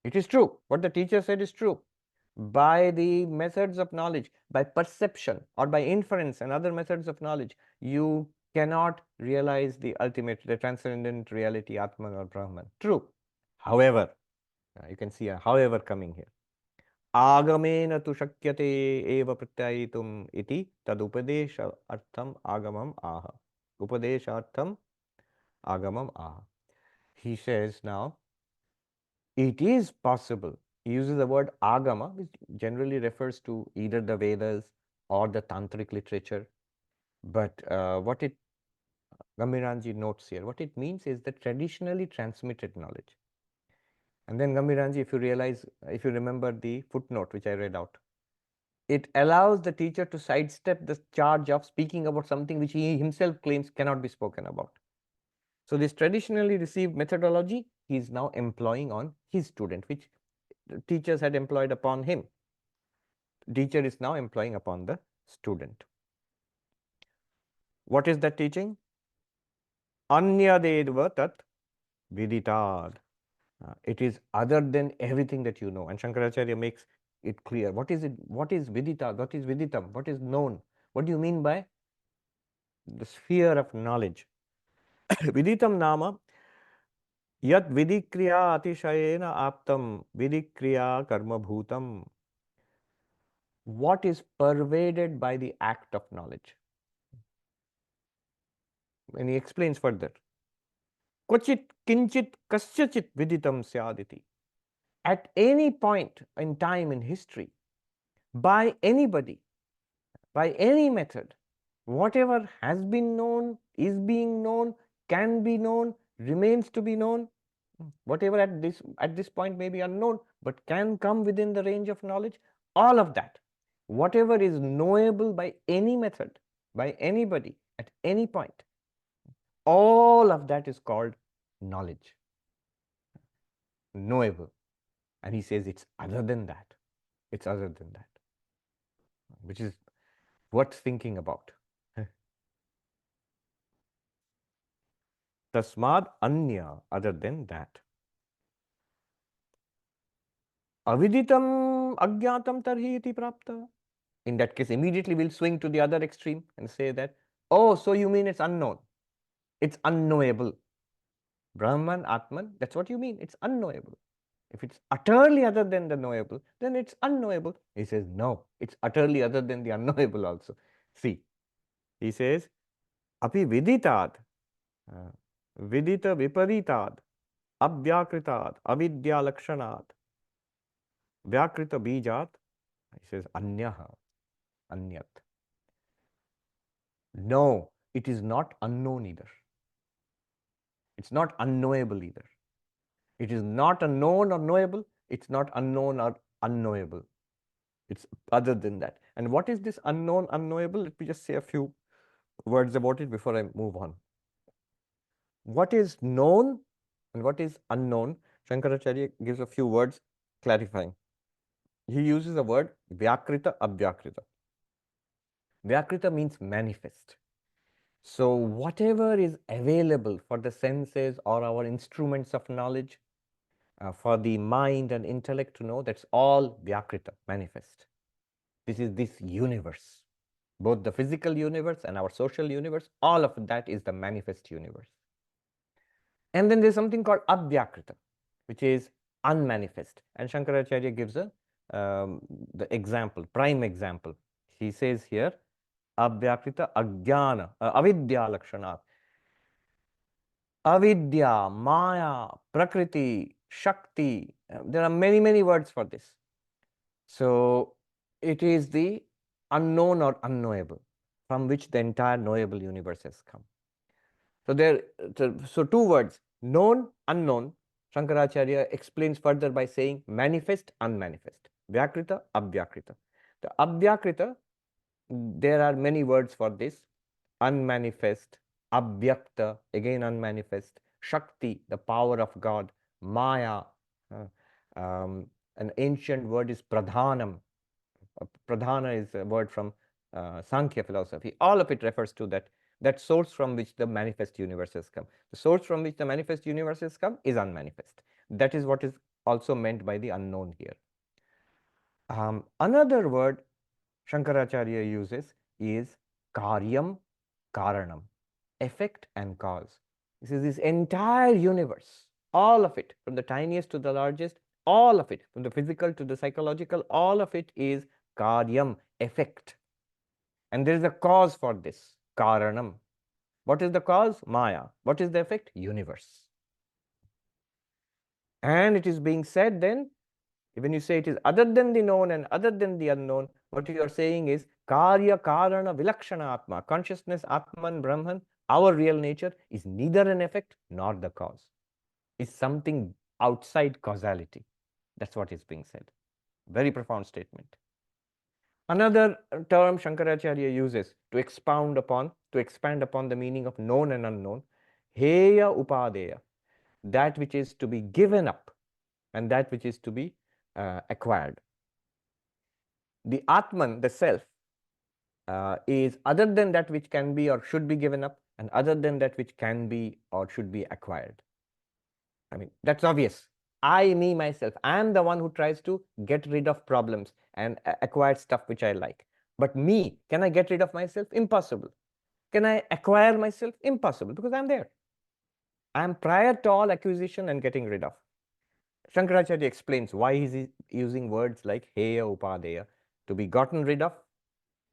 It is true. What the teacher said is true. By the methods of knowledge, by perception or by inference and other methods of knowledge, you cannot realize the ultimate, the transcendent reality, Atman or Brahman. True. However, you can see a however coming here. Agamena tu shakyate eva pratyayitum iti tadupadesha artham agamam aha. Upadesha artham agamam aha. He says now, it is possible. He uses the word agama, which generally refers to either the Vedas or the tantric literature. But what it, Gambhiranji notes here, what it means is the traditionally transmitted knowledge. And then Gambhiranji, if you realize, if you remember the footnote which I read out, it allows the teacher to sidestep the charge of speaking about something which he himself claims cannot be spoken about. So this traditionally received methodology he is now employing on his student, which teachers had employed upon him. Teacher is now employing upon the student. What is that teaching? Anyadedva tat viditad. It is other than everything that you know. And Shankaracharya makes it clear. What is it? What is viditad? What is viditam? What is known? What do you mean by the sphere of knowledge? Viditam nama yat vidikriya atishayena aptam vidikriya karma bhutam. What is pervaded by the act of knowledge? And he explains further. Kvachit kinchit kasyachit viditam syaditi. At any point in time in history, by anybody, by any method, whatever has been known, is being known, can be known, remains to be known, whatever at this point may be unknown, but can come within the range of knowledge, all of that, whatever is knowable by any method, by anybody, at any point, all of that is called knowledge, knowable. And he says it's other than that. It's other than that, which is worth thinking about. Tasmad anya, other than that. Aviditam agyatam tarhi iti prapta. In that case, immediately we'll swing to the other extreme and say that, oh, so you mean it's unknown. It's unknowable. Brahman, Atman, that's what you mean. It's unknowable. If it's utterly other than the knowable, then it's unknowable. He says, no, it's utterly other than the unknowable also. See, he says, api viditad, vidita viparitad, abhyakritad, avidya lakshanad, vyakrita bijat. He says, anyaha, anyat. No, it is not unknown either. It's not unknowable either. It is not unknown or knowable. It's not unknown or unknowable. It's other than that. And what is this unknown, unknowable? Let me just say a few words about it before I move on. What is known and what is unknown? Shankaracharya gives a few words. clarifying. He uses the word Vyakrita, Abhyakrita. Vyakrita means manifest. So whatever is available for the senses or our instruments of knowledge, for the mind and intellect to know, that's all Vyakrita, manifest. This is this universe. Both the physical universe and our social universe, all of that is the manifest universe. And then there's something called Abhyakrita, which is unmanifest. And Shankaracharya gives the example, prime example. He says here, Abhyakrita Ajnana, Avidya Lakshanat. Avidya, Maya, Prakriti, Shakti. There are many, many words for this. So it is the unknown or unknowable from which the entire knowable universe has come. So two words, known, unknown. Shankaracharya explains further by saying manifest, unmanifest, Vyakrita, Abhyakrita. The Abhyakrita, there are many words for this. Unmanifest, Abhyakta, again unmanifest, Shakti, the power of God, Maya, an ancient word is Pradhanam. Pradhana is a word from Sankhya philosophy. All of it refers to that source from which the manifest universes come. The source from which the manifest universes come is unmanifest. That is what is also meant by the unknown here. Another word Shankaracharya uses is Karyam, Karanam, effect and cause. This is this entire universe, all of it, from the tiniest to the largest, all of it, from the physical to the psychological, all of it is Karyam, effect. And there is a cause for this, Karanam. What is the cause? Maya. What is the effect? Universe. And it is being said then, when you say it is other than the known and other than the unknown, what you are saying is Karya Karana Vilakshana Atma, consciousness, Atman, Brahman, our real nature is neither an effect nor the cause. It's something outside causality. That's what is being said. Very profound statement. Another term Shankaracharya uses to expand upon the meaning of known and unknown, Heya Upadeya, that which is to be given up and that which is to be acquired. The Atman, the self, is other than that which can be or should be given up, and other than that which can be or should be acquired. I mean, that's obvious. I, me, myself, I am the one who tries to get rid of problems and acquire stuff which I like. But me, can I get rid of myself? Impossible. Can I acquire myself? Impossible, because I'm there. I'm prior to all acquisition and getting rid of. Shankaracharya explains why he's using words like Heya Upadeya, to be gotten rid of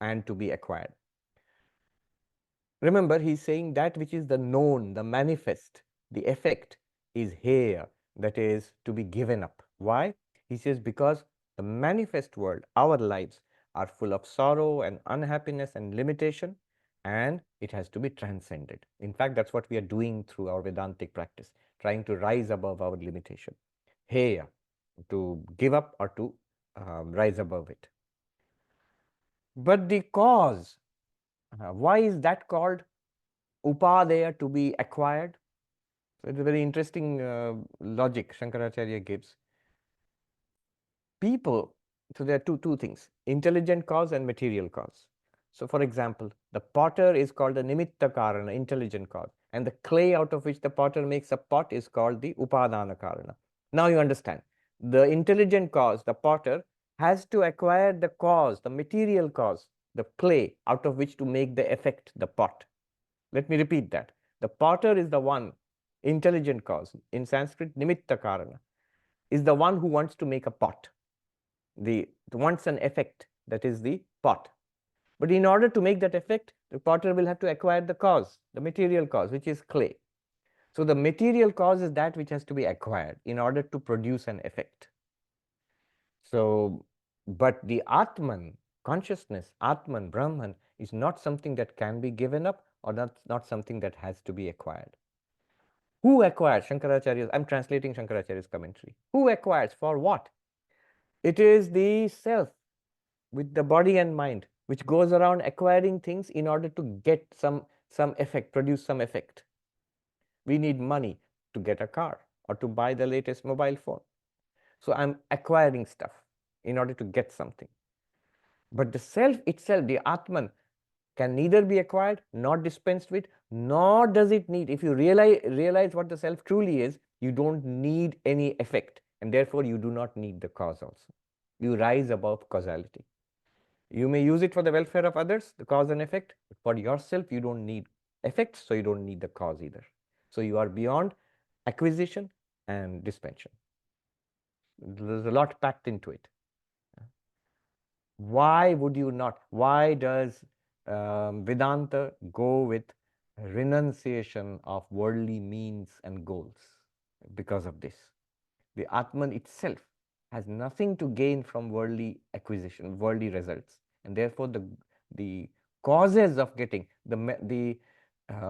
and to be acquired. Remember, he's saying that which is the known, the manifest, the effect is Heya, that is to be given up. Why? He says because the manifest world, our lives, are full of sorrow and unhappiness and limitation, and it has to be transcended. In fact, that's what we are doing through our Vedantic practice, trying to rise above our limitation. Heya, to give up or to rise above it. But the cause, why is that called Upadeya, to be acquired? So it's a very interesting logic Shankaracharya gives. People, so there are two things, intelligent cause and material cause. So for example, the potter is called the Nimitta Karana, intelligent cause, and the clay out of which the potter makes a pot is called the Upadana Karana. Now you understand, the intelligent cause, the potter, has to acquire the cause, the material cause, the clay out of which to make the effect, the pot. Let me repeat that. The potter is the one, intelligent cause, in Sanskrit, Nimitta Karana, is the one who wants to make a pot. Wants an effect, that is the pot. But in order to make that effect, the potter will have to acquire the cause, the material cause, which is clay. So the material cause is that which has to be acquired in order to produce an effect. So, but the Atman, consciousness, Atman, Brahman, is not something that can be given up, or not something that has to be acquired. Who acquires? Shankaracharya, I'm translating Shankaracharya's commentary. Who acquires? For what? It is the self with the body and mind, which goes around acquiring things in order to get some effect, produce some effect. We need money to get a car or to buy the latest mobile phone. So I'm acquiring stuff in order to get something. But the self itself, the Atman, can neither be acquired nor dispensed with, nor does it need. If you realize what the self truly is, you don't need any effect, and therefore you do not need the cause also. You rise above causality. You may use it for the welfare of others, the cause and effect. But for yourself, you don't need effects, so you don't need the cause either. So you are beyond acquisition and dispensation. There's a lot packed into it. Why would you not? Why does Vedanta go with renunciation of worldly means and goals? Because of this. The Atman itself has nothing to gain from worldly acquisition, worldly results. And therefore, the causes of getting, the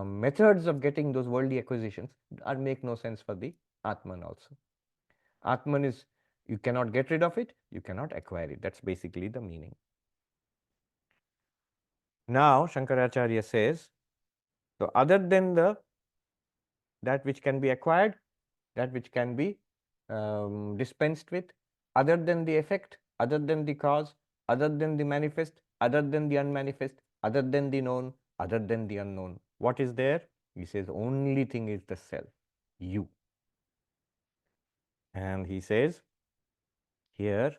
methods of getting those worldly acquisitions make no sense for the Atman also. Atman is, you cannot get rid of it, you cannot acquire it. That's basically the meaning. Now, Shankaracharya says, so other than that which can be acquired, that which can be dispensed with, other than the effect, other than the cause, other than the manifest, other than the unmanifest, other than the known, other than the unknown. What is there? He says, only thing is the self, you. And he says here,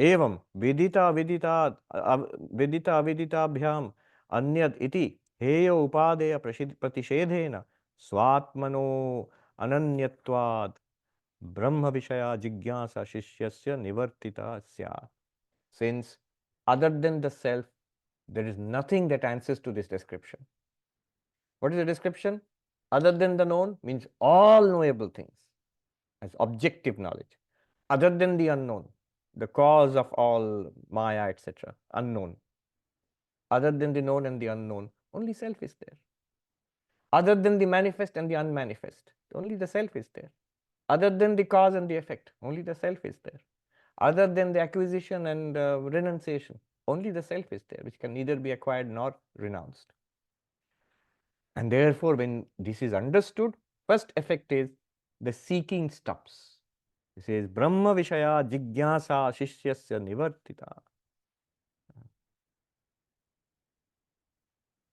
एवं विदिता विदिता अविदिताभ्याम अन्यद इति हेय उपादेय प्रतिषेधेन स्वात्मनो अनन्यत्वात् ब्रह्म विषया जिज्ञासा शिष्यस्य निवर्तिता स्यात्. Since other than the self, there is nothing that answers to this description. What is the description? Other than the known means all knowable things as objective knowledge. Other than the unknown, the cause of all Maya, etc., unknown. Other than the known and the unknown, only self is there. Other than the manifest and the unmanifest, only the self is there. Other than the cause and the effect, only the self is there. Other than the acquisition and renunciation, only the self is there, which can neither be acquired nor renounced. And therefore, when this is understood, first effect is the seeking stops. He says, Brahma Vishaya Jigyasa Shishyasya Nivartita.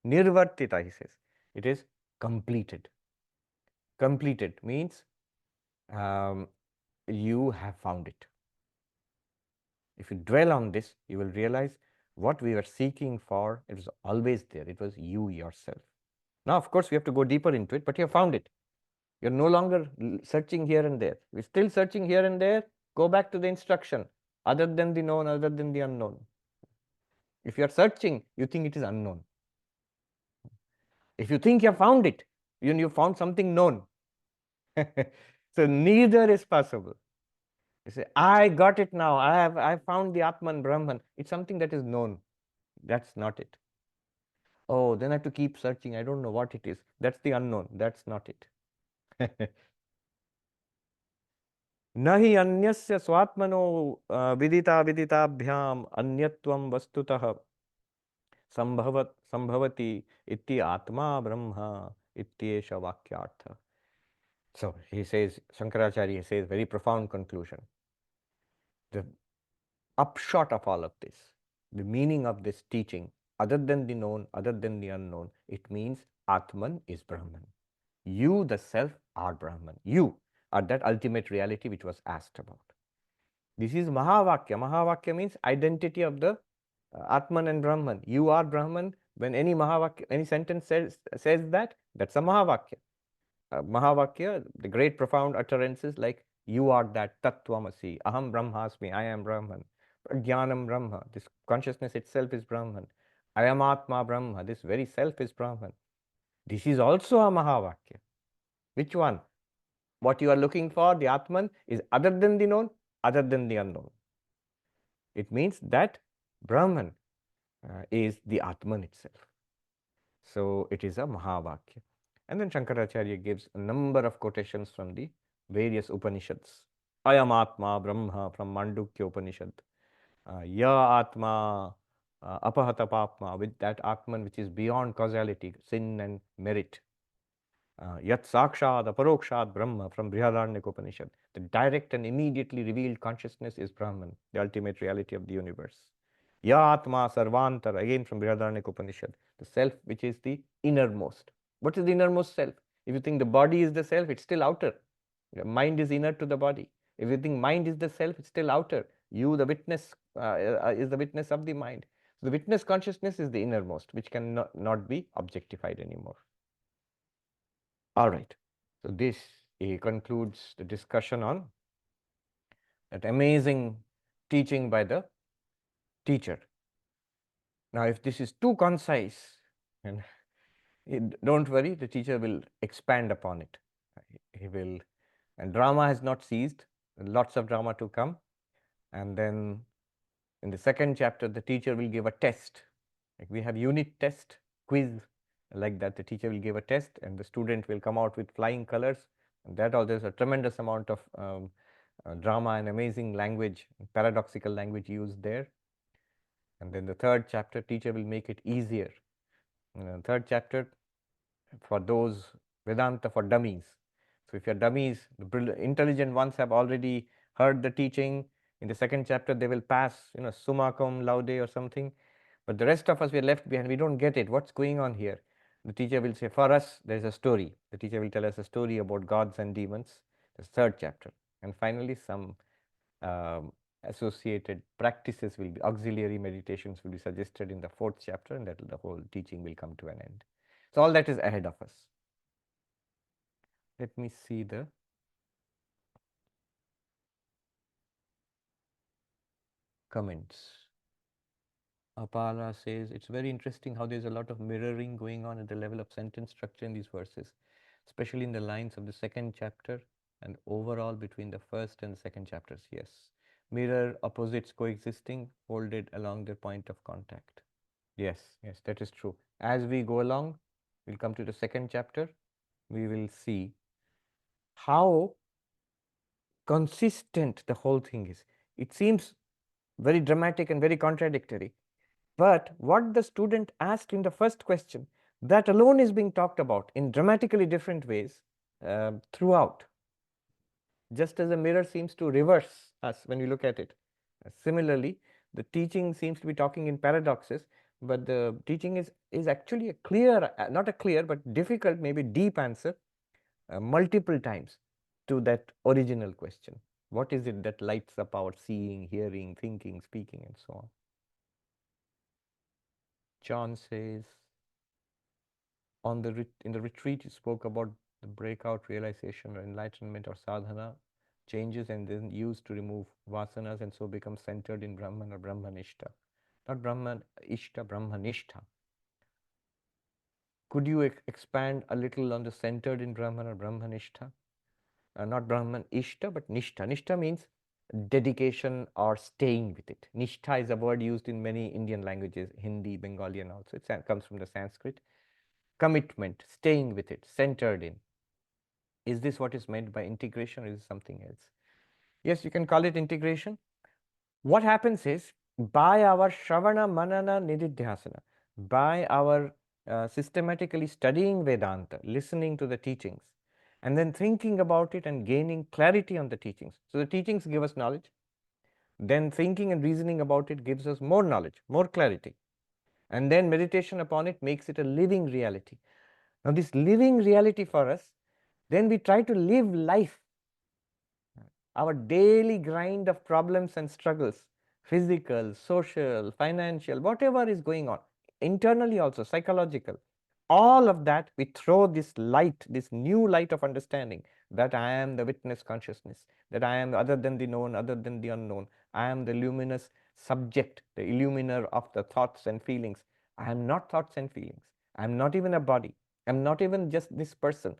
Nirvartita, he says. It is completed. Completed means you have found it. If you dwell on this, you will realize what we were seeking for, it was always there. It was you yourself. Now, of course, we have to go deeper into it, but you have found it. You're no longer searching here and there. We're still searching here and there. Go back to the instruction. Other than the known, other than the unknown. If you're searching, you think it is unknown. If you think you have found it, you found something known. So neither is possible. You say, I got it now. I found the Atman Brahman. It's something that is known. That's not it. Oh, then I have to keep searching. I don't know what it is. That's the unknown. That's not it. Nahi anyasya swatmano vidita viditaabhyam anyatvam vastutah sambhavati iti atma brahma ityesha vakyartha. So he says, Shankaracharya says, very profound conclusion. The upshot of all of this, the meaning of this teaching, other than the known, other than the unknown, it means Atman is Brahman. You, the self, are Brahman. You are that ultimate reality which was asked about. This is Mahavakya. Mahavakya means identity of the Atman and Brahman. You are Brahman. When any Mahavakya, any sentence says that, that's a Mahavakya. Mahavakya, the great profound utterances like you are that Tattvamasi, Aham Brahmasmi, I am Brahman, Jnanam Brahma, this consciousness itself is Brahman, I am Atma Brahma, this very self is Brahman. This is also a Mahavakya. Which one? What you are looking for, the Atman, is other than the known, other than the unknown. It means that Brahman is the Atman itself. So it is a Mahavakya. And then Shankaracharya gives a number of quotations from the various Upanishads. Ayam Atma Brahma from Mandukya Upanishad. Ya Atma Apahata Papma, with that Atman which is beyond causality, sin and merit. Yat Sakshad Aparokshad Brahma from Brihadaranyaka Upanishad. The direct and immediately revealed consciousness is Brahman, the ultimate reality of the universe. Ya Atma Sarvantara, again from Vedic Upanishad, the self which is the innermost. What is the innermost self? If you think the body is the self, it's still outer. Mind is inner to the body. If you think mind is the self, it's still outer. You, the witness, is the witness of the mind. So the witness consciousness is the innermost, which can not be objectified anymore. All right. So this concludes the discussion on that amazing teaching by the teacher. Now, if this is too concise, and don't worry, the teacher will expand upon it. He will, and drama has not ceased, lots of drama to come. And then in the second chapter, the teacher will give a test. Like we have unit test, quiz, like that. The teacher will give a test, and the student will come out with flying colors. And that all, there's a tremendous amount of drama and amazing language, paradoxical language used there. And then the third chapter, teacher will make it easier. Third chapter, for those Vedanta for dummies. So if you're dummies, the intelligent ones have already heard the teaching. In the second chapter, they will pass, summa cum laude or something. But the rest of us, we are left behind. We don't get it. What's going on here? The teacher will say, for us, there's a story. The teacher will tell us a story about gods and demons. The third chapter. And finally, some associated practices will be, auxiliary meditations will be suggested in the fourth chapter, and that the whole teaching will come to an end. So all that is ahead of us. Let me see the comments. Apala says, it's very interesting how there's a lot of mirroring going on at the level of sentence structure in these verses, especially in the lines of the second chapter and overall between the first and second chapters. Yes, mirror opposites coexisting, folded along their point of contact. Yes, yes, that is true. As we go along, we'll come to the second chapter. We will see how consistent the whole thing is. It seems very dramatic and very contradictory. But what the student asked in the first question, that alone is being talked about in dramatically different ways throughout. Just as a mirror seems to reverse us when we look at it. Similarly, the teaching seems to be talking in paradoxes, but the teaching is actually a clear, not a clear, but difficult, maybe deep answer multiple times to that original question. What is it that lights up our seeing, hearing, thinking, speaking, and so on? John says, in the retreat, you spoke about the breakout realization or enlightenment or sadhana changes and then used to remove vasanas and so become centered in Brahman or Brahmanishta. Not Brahman Ishta, Brahmanishta. Could you expand a little on the centered in Brahman or Brahmanishta? Not Brahman Ishta, but Nishtha. Nishtha means dedication or staying with it. Nishtha is a word used in many Indian languages, Hindi, Bengali, and also it comes from the Sanskrit. Commitment, staying with it, centered in. Is this what is meant by integration, or is it something else? Yes, you can call it integration. What happens is, by our Shravana, Manana, Nididhyasana, by our systematically studying Vedanta, listening to the teachings, and then thinking about it and gaining clarity on the teachings. So the teachings give us knowledge. Then thinking and reasoning about it gives us more knowledge, more clarity. And then meditation upon it makes it a living reality. Now this living reality for us, then we try to live life, our daily grind of problems and struggles, physical, social, financial, whatever is going on, internally also, psychological. All of that, we throw this light, this new light of understanding that I am the witness consciousness, that I am other than the known, other than the unknown. I am the luminous subject, the illuminer of the thoughts and feelings. I am not thoughts and feelings. I am not even a body. I am not even just this person.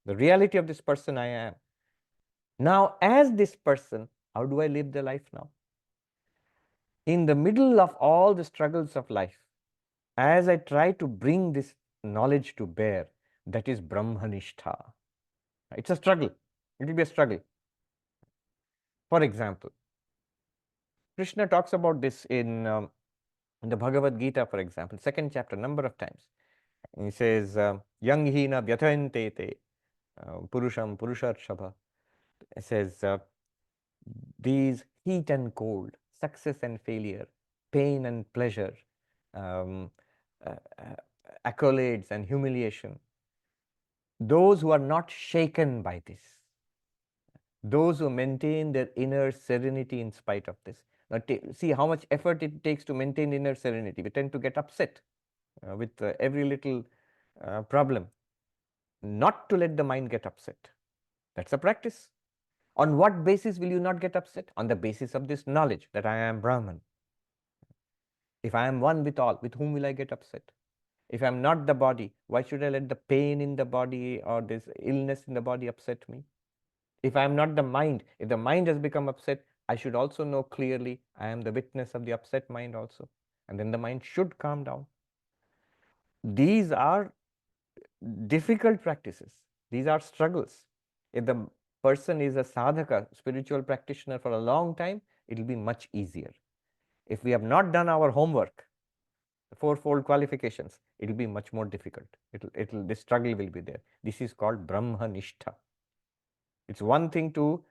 The reality of this person I am. Now, as this person, how do I live the life now? In the middle of all the struggles of life, as I try to bring this knowledge to bear, that is Brahmanishtha. It's a struggle. It will be a struggle. For example, Krishna talks about this in the Bhagavad Gita, for example, second chapter, number of times. He says, Yang hina vyatayante te purusham purusharshava. It says, these heat and cold, success and failure, pain and pleasure, um, accolades and humiliation, those who are not shaken by this, those who maintain their inner serenity in spite of this. Now, see how much effort it takes to maintain inner serenity. We tend to get upset with every little problem. Not to let the mind get upset. That's a practice. On what basis will you not get upset? On the basis of this knowledge that I am Brahman. If I am one with all, with whom will I get upset? If I am not the body, why should I let the pain in the body or this illness in the body upset me? If I am not the mind, if the mind has become upset, I should also know clearly I am the witness of the upset mind also. And then the mind should calm down. These are difficult practices. These are struggles. If the person is a sadhaka, spiritual practitioner for a long time, it will be much easier. If we have not done our homework, the fourfold qualifications, it will be much more difficult. The struggle will be there. This is called Brahmanistha. It's one thing to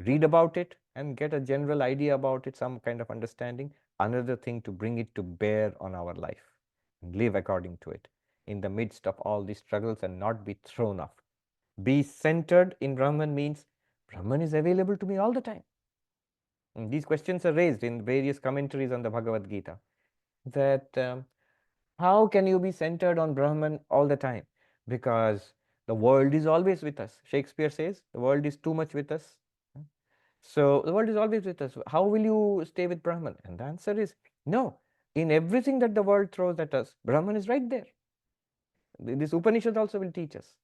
read about it and get a general idea about it, some kind of understanding. Another thing to bring it to bear on our life and live according to it in the midst of all these struggles and not be thrown off. Be centered in Brahman means Brahman is available to me all the time. And these questions are raised in various commentaries on the Bhagavad Gita, that how can you be centered on Brahman all the time? Because the world is always with us. Shakespeare says the world is too much with us. So the world is always with us. How will you stay with Brahman? And the answer is no. In everything that the world throws at us, Brahman is right there. This Upanishad also will teach us.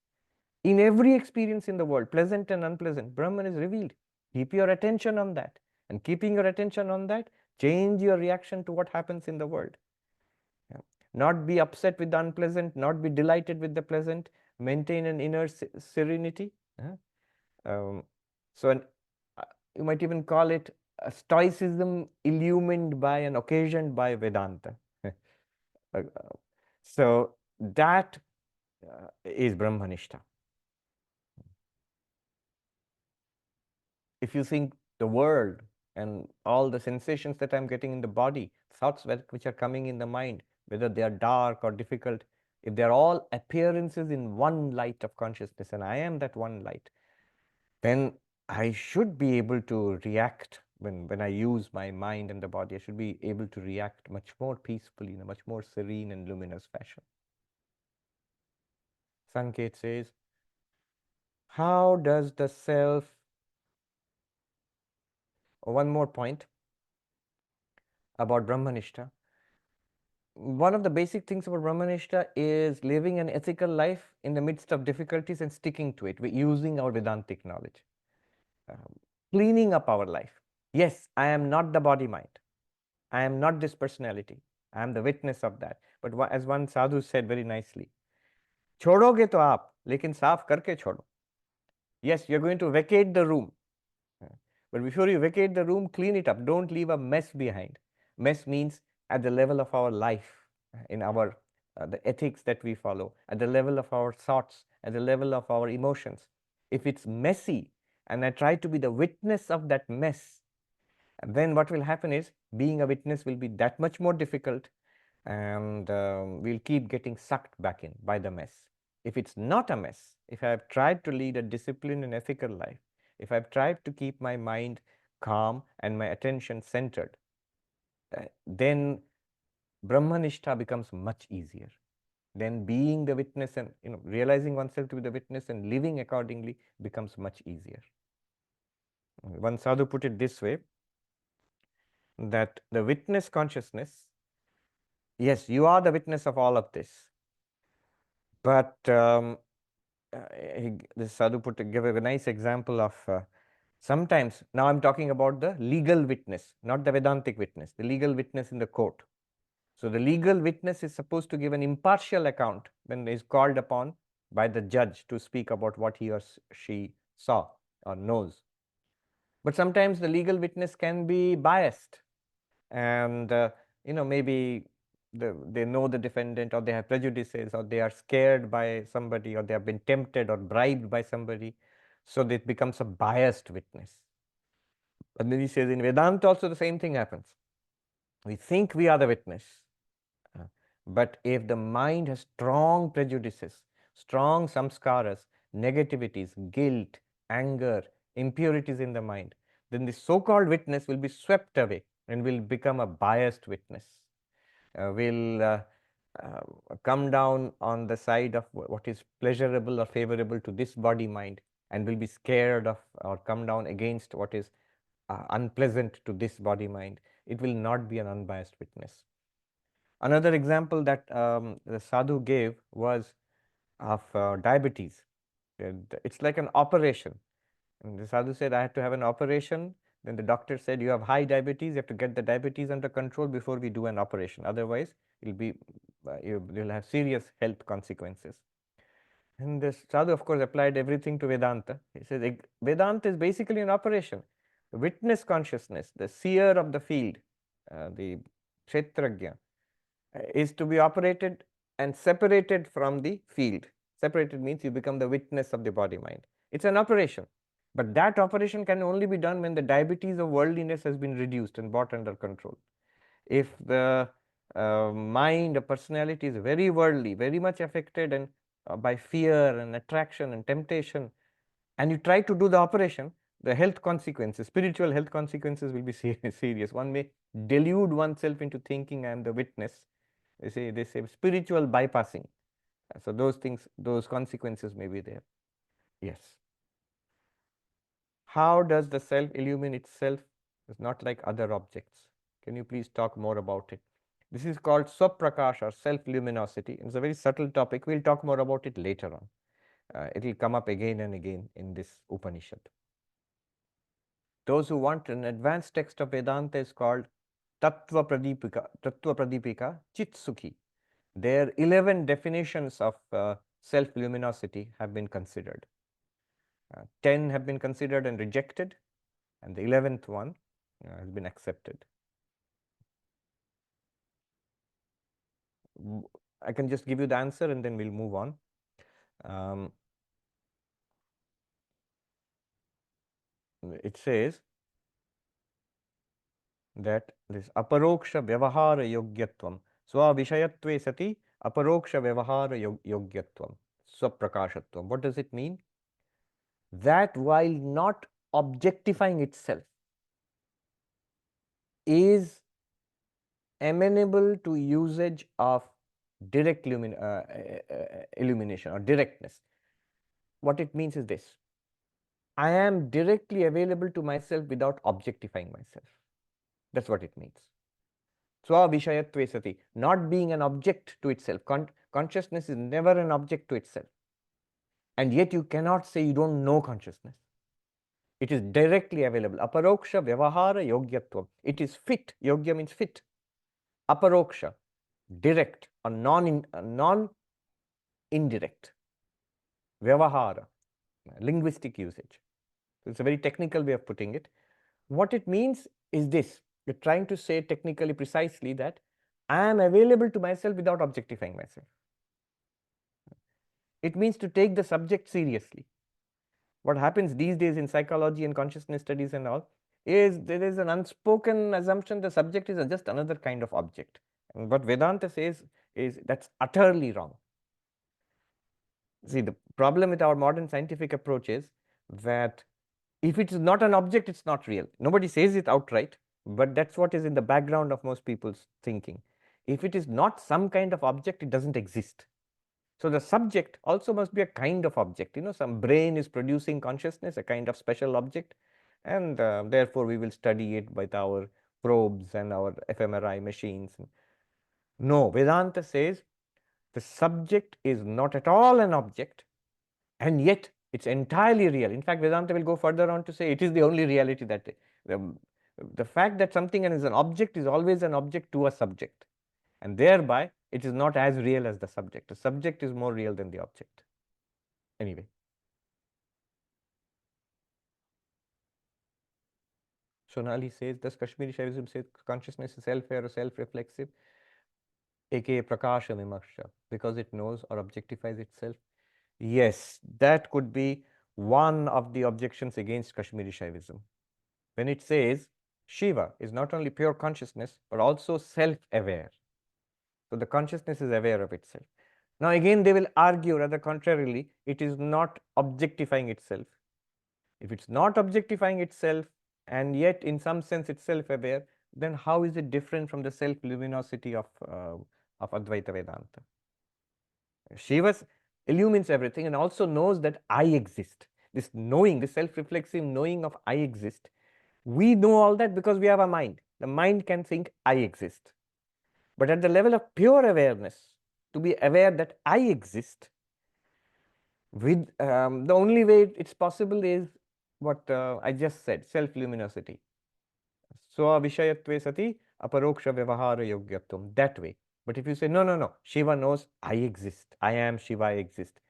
In every experience in the world, pleasant and unpleasant, Brahman is revealed. Keep your attention on that. And keeping your attention on that, change your reaction to what happens in the world. Not be upset with the unpleasant, not be delighted with the pleasant, maintain an inner serenity. So you might even call it a stoicism illumined by and occasioned by Vedanta. So that is Brahmanistha. If you think the world and all the sensations that I'm getting in the body, thoughts which are coming in the mind, whether they are dark or difficult, if they're all appearances in one light of consciousness, and I am that one light, then I should be able to react when I use my mind and the body. I should be able to react much more peacefully, in a much more serene and luminous fashion. Sanket says, how does the self, one more point about Brahmanistha. One of the basic things about Brahmanistha is living an ethical life in the midst of difficulties and sticking to it, using our Vedantic knowledge, cleaning up our life. Yes, I am not the body mind. I am not this personality. I am the witness of that. But as one sadhu said very nicely, छोड़ोगे तो आप, लेकिन साफ करके छोड़ो. Yes, you're going to vacate the room. But before you vacate the room, clean it up. Don't leave a mess behind. Mess means at the level of our life, in our the ethics that we follow, at the level of our thoughts, at the level of our emotions. If it's messy and I try to be the witness of that mess, then what will happen is being a witness will be that much more difficult, and we'll keep getting sucked back in by the mess. If it's not a mess, if I've tried to lead a disciplined and ethical life, if I've tried to keep my mind calm and my attention centered, then Brahmanistha becomes much easier. Then being the witness and realizing oneself to be the witness and living accordingly becomes much easier. One sadhu put it this way, that the witness consciousness, yes, you are the witness of all of this, but this sadhu gave a nice example of sometimes, now I'm talking about the legal witness, not the Vedantic witness, the legal witness in the court. So the legal witness is supposed to give an impartial account when is called upon by the judge to speak about what he or she saw or knows. But sometimes the legal witness can be biased, and maybe they know the defendant, or they have prejudices, or they are scared by somebody, or they have been tempted or bribed by somebody. So that it becomes a biased witness. And then he says in Vedanta also the same thing happens. We think we are the witness. But if the mind has strong prejudices, strong samskaras, negativities, guilt, anger, impurities in the mind, then the so-called witness will be swept away and will become a biased witness. Will come down on the side of what is pleasurable or favorable to this body mind, and will be scared of or come down against what is unpleasant to this body mind. It will not be an unbiased witness. Another example that the sadhu gave was of diabetes. It's like an operation. And the sadhu said, I had to have an operation. Then the doctor said, you have high diabetes, you have to get the diabetes under control before we do an operation. Otherwise, you'll have serious health consequences. And the sadhu, of course, applied everything to Vedanta. He says, Vedanta is basically an operation. The witness consciousness, the seer of the field, the kshetrajna, is to be operated and separated from the field. Separated means you become the witness of the body mind. It's an operation. But that operation can only be done when the diabetes of worldliness has been reduced and brought under control. If the mind, a personality is very worldly, very much affected and by fear and attraction and temptation, and you try to do the operation, the health consequences, spiritual health consequences will be serious. One may delude oneself into thinking I am the witness. They say spiritual bypassing. So those things, those consequences may be there. Yes. How does the self illumine itself? It's not like other objects. Can you please talk more about it? This is called swaprakasha, or self-luminosity. It's a very subtle topic. We'll talk more about it later on. It will come up again and again in this Upanishad. Those who want an advanced text of Vedanta is called Tattva Pradipika Chit Sukhi. Their 11 definitions of self-luminosity have been considered. 10 have been considered and rejected, and the 11th one has been accepted. I can just give you the answer and then we'll move on. It says that this aparoksha vyavahara yogyatvam svavishayatve sati aparoksha vyavahara yogyatvam swaprakashatvam. What does it mean? That while not objectifying itself is amenable to usage of direct illumination or directness. What it means is this: I am directly available to myself without objectifying myself. That's what it means. Svavishayatve sati, not being an object to itself. Consciousness is never an object to itself. And yet you cannot say you don't know consciousness. It is directly available. Aparoksha vyavahara yogyatvam. It is fit. Yogya means fit. Aparoksha, direct or non-indirect. Vyavahara, linguistic usage. So it's a very technical way of putting it. What it means is this: you're trying to say technically precisely that I am available to myself without objectifying myself. It means to take the subject seriously. What happens these days in psychology and consciousness studies and all is there is an unspoken assumption the subject is just another kind of object. And what Vedanta says is that's utterly wrong. See, the problem with our modern scientific approach is that if it is not an object, it's not real. Nobody says it outright, but that's what is in the background of most people's thinking. If it is not some kind of object, it doesn't exist. So the subject also must be a kind of object. Some brain is producing consciousness, a kind of special object, and therefore we will study it with our probes and our fMRI machines. No, Vedanta says the subject is not at all an object, and yet it's entirely real. In fact, Vedanta will go further on to say it is the only reality that the fact that something is an object is always an object to a subject, and thereby it is not as real as the subject. The subject is more real than the object. Anyway. Sonali says, does Kashmiri Shaivism say consciousness is self-aware or self-reflexive? aka Prakasha Vimarsha, because it knows or objectifies itself? Yes, that could be one of the objections against Kashmiri Shaivism, when it says Shiva is not only pure consciousness, but also self-aware. So the consciousness is aware of itself. Now again, they will argue, rather contrarily, it is not objectifying itself. If it's not objectifying itself, and yet in some sense it's self-aware, then how is it different from the self-luminosity of Advaita Vedanta? Shiva illumines everything and also knows that I exist. This knowing, this self-reflexive knowing of I exist, we know all that because we have a mind. The mind can think I exist. But at the level of pure awareness, to be aware that I exist, with the only way it's possible is what I just said, self-luminosity. Swa vishayatve sati aparoksha vyavahara yogyatvam, that way. But if you say, no, no, no, Shiva knows I exist, I am Shiva, I exist,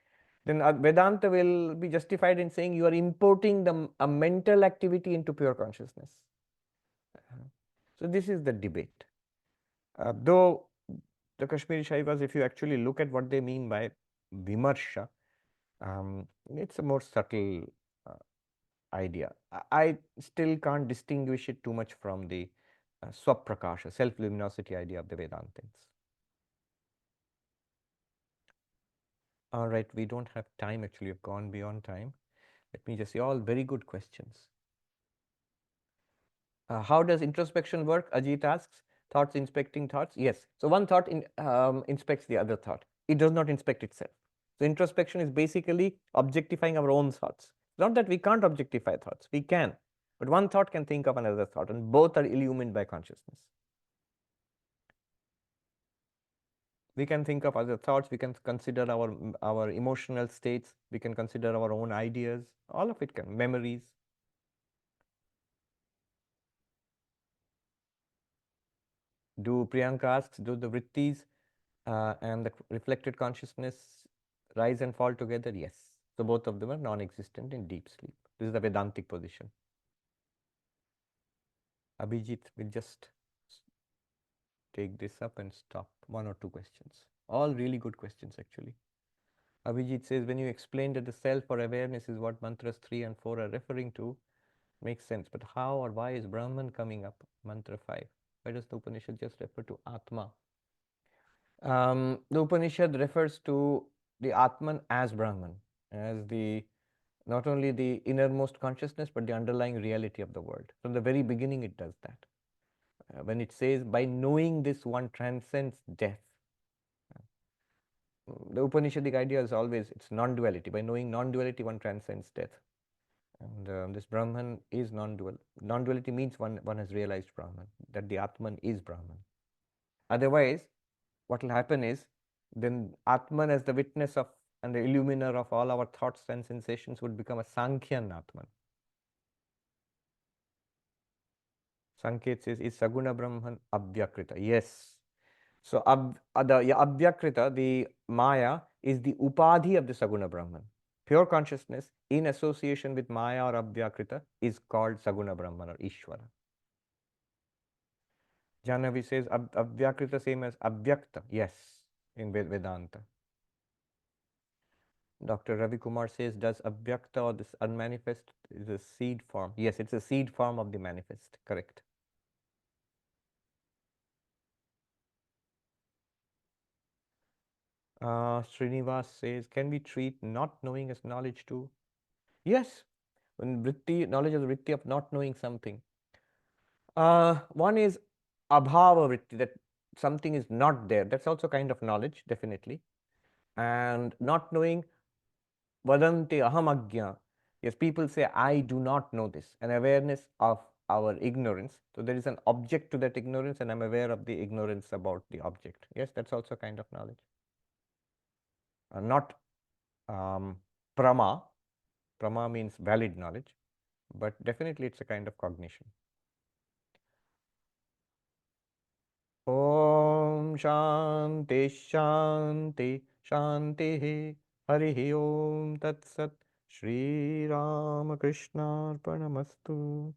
then Vedanta will be justified in saying you are importing a mental activity into pure consciousness. So this is the debate. Though the Kashmiri Shaivas, if you actually look at what they mean by vimarsha, it's a more subtle idea. I still can't distinguish it too much from the swaprakasha, self-luminosity idea of the Vedantins. All right, we don't have time actually, we've gone beyond time. Let me just say, all very good questions. How does introspection work? Ajit asks. Thoughts inspecting thoughts? Yes. So one thought inspects the other thought. It does not inspect itself. So introspection is basically objectifying our own thoughts. Not that we can't objectify thoughts, we can. But one thought can think of another thought, and both are illumined by consciousness. We can think of other thoughts, we can consider our emotional states, we can consider our own ideas, all of it can, memories. Priyanka asks, do the vrittis and the reflected consciousness rise and fall together? Yes. So both of them are non-existent in deep sleep. This is the Vedantic position. Abhijit will just take this up and stop. One or two questions. All really good questions actually. Abhijit says, when you explain that the self or awareness is what mantras 3 and 4 are referring to, makes sense. But how or why is Brahman coming up? Mantra 5. Why does the Upanishad just refer to Atma? The Upanishad refers to the Atman as Brahman, as the not only the innermost consciousness, but the underlying reality of the world. From the very beginning, it does that. When it says, by knowing this, one transcends death. The Upanishadic idea is always, it's non-duality. By knowing non-duality, one transcends death. And this Brahman is non-dual. Non-duality means one has realized Brahman, that the Atman is Brahman. Otherwise, what will happen is, then Atman as the witness of and the illuminer of all our thoughts and sensations would become a Sankhyan Atman. Sanket says, is Saguna Brahman Abhyakrita? Yes. So the Abhyakrita, the Maya, is the Upadhi of the Saguna Brahman. Pure consciousness in association with Maya or Abhyakrita is called Saguna Brahman or Ishvara. Jahnavi says, Abhyakrita same as Abhyakta. Yes, in Vedanta. Dr. Ravi Kumar says, does Abhyakta or this unmanifest is a seed form? Yes, it's a seed form of the manifest. Correct. Srinivas says, can we treat not knowing as knowledge too? Yes. When knowledge is the vritti of not knowing something. One is abhava vritti, that something is not there. That's also kind of knowledge, definitely. And not knowing, vadanti aham agya. Yes, people say, I do not know this. An awareness of our ignorance. So there is an object to that ignorance, and I'm aware of the ignorance about the object. Yes, that's also kind of knowledge. Not prama. Prama means valid knowledge, but definitely it's a kind of cognition. Om Shanti Shanti Shanti Hari Om Tat Sat Shri Ramakrishna Arpanamastu.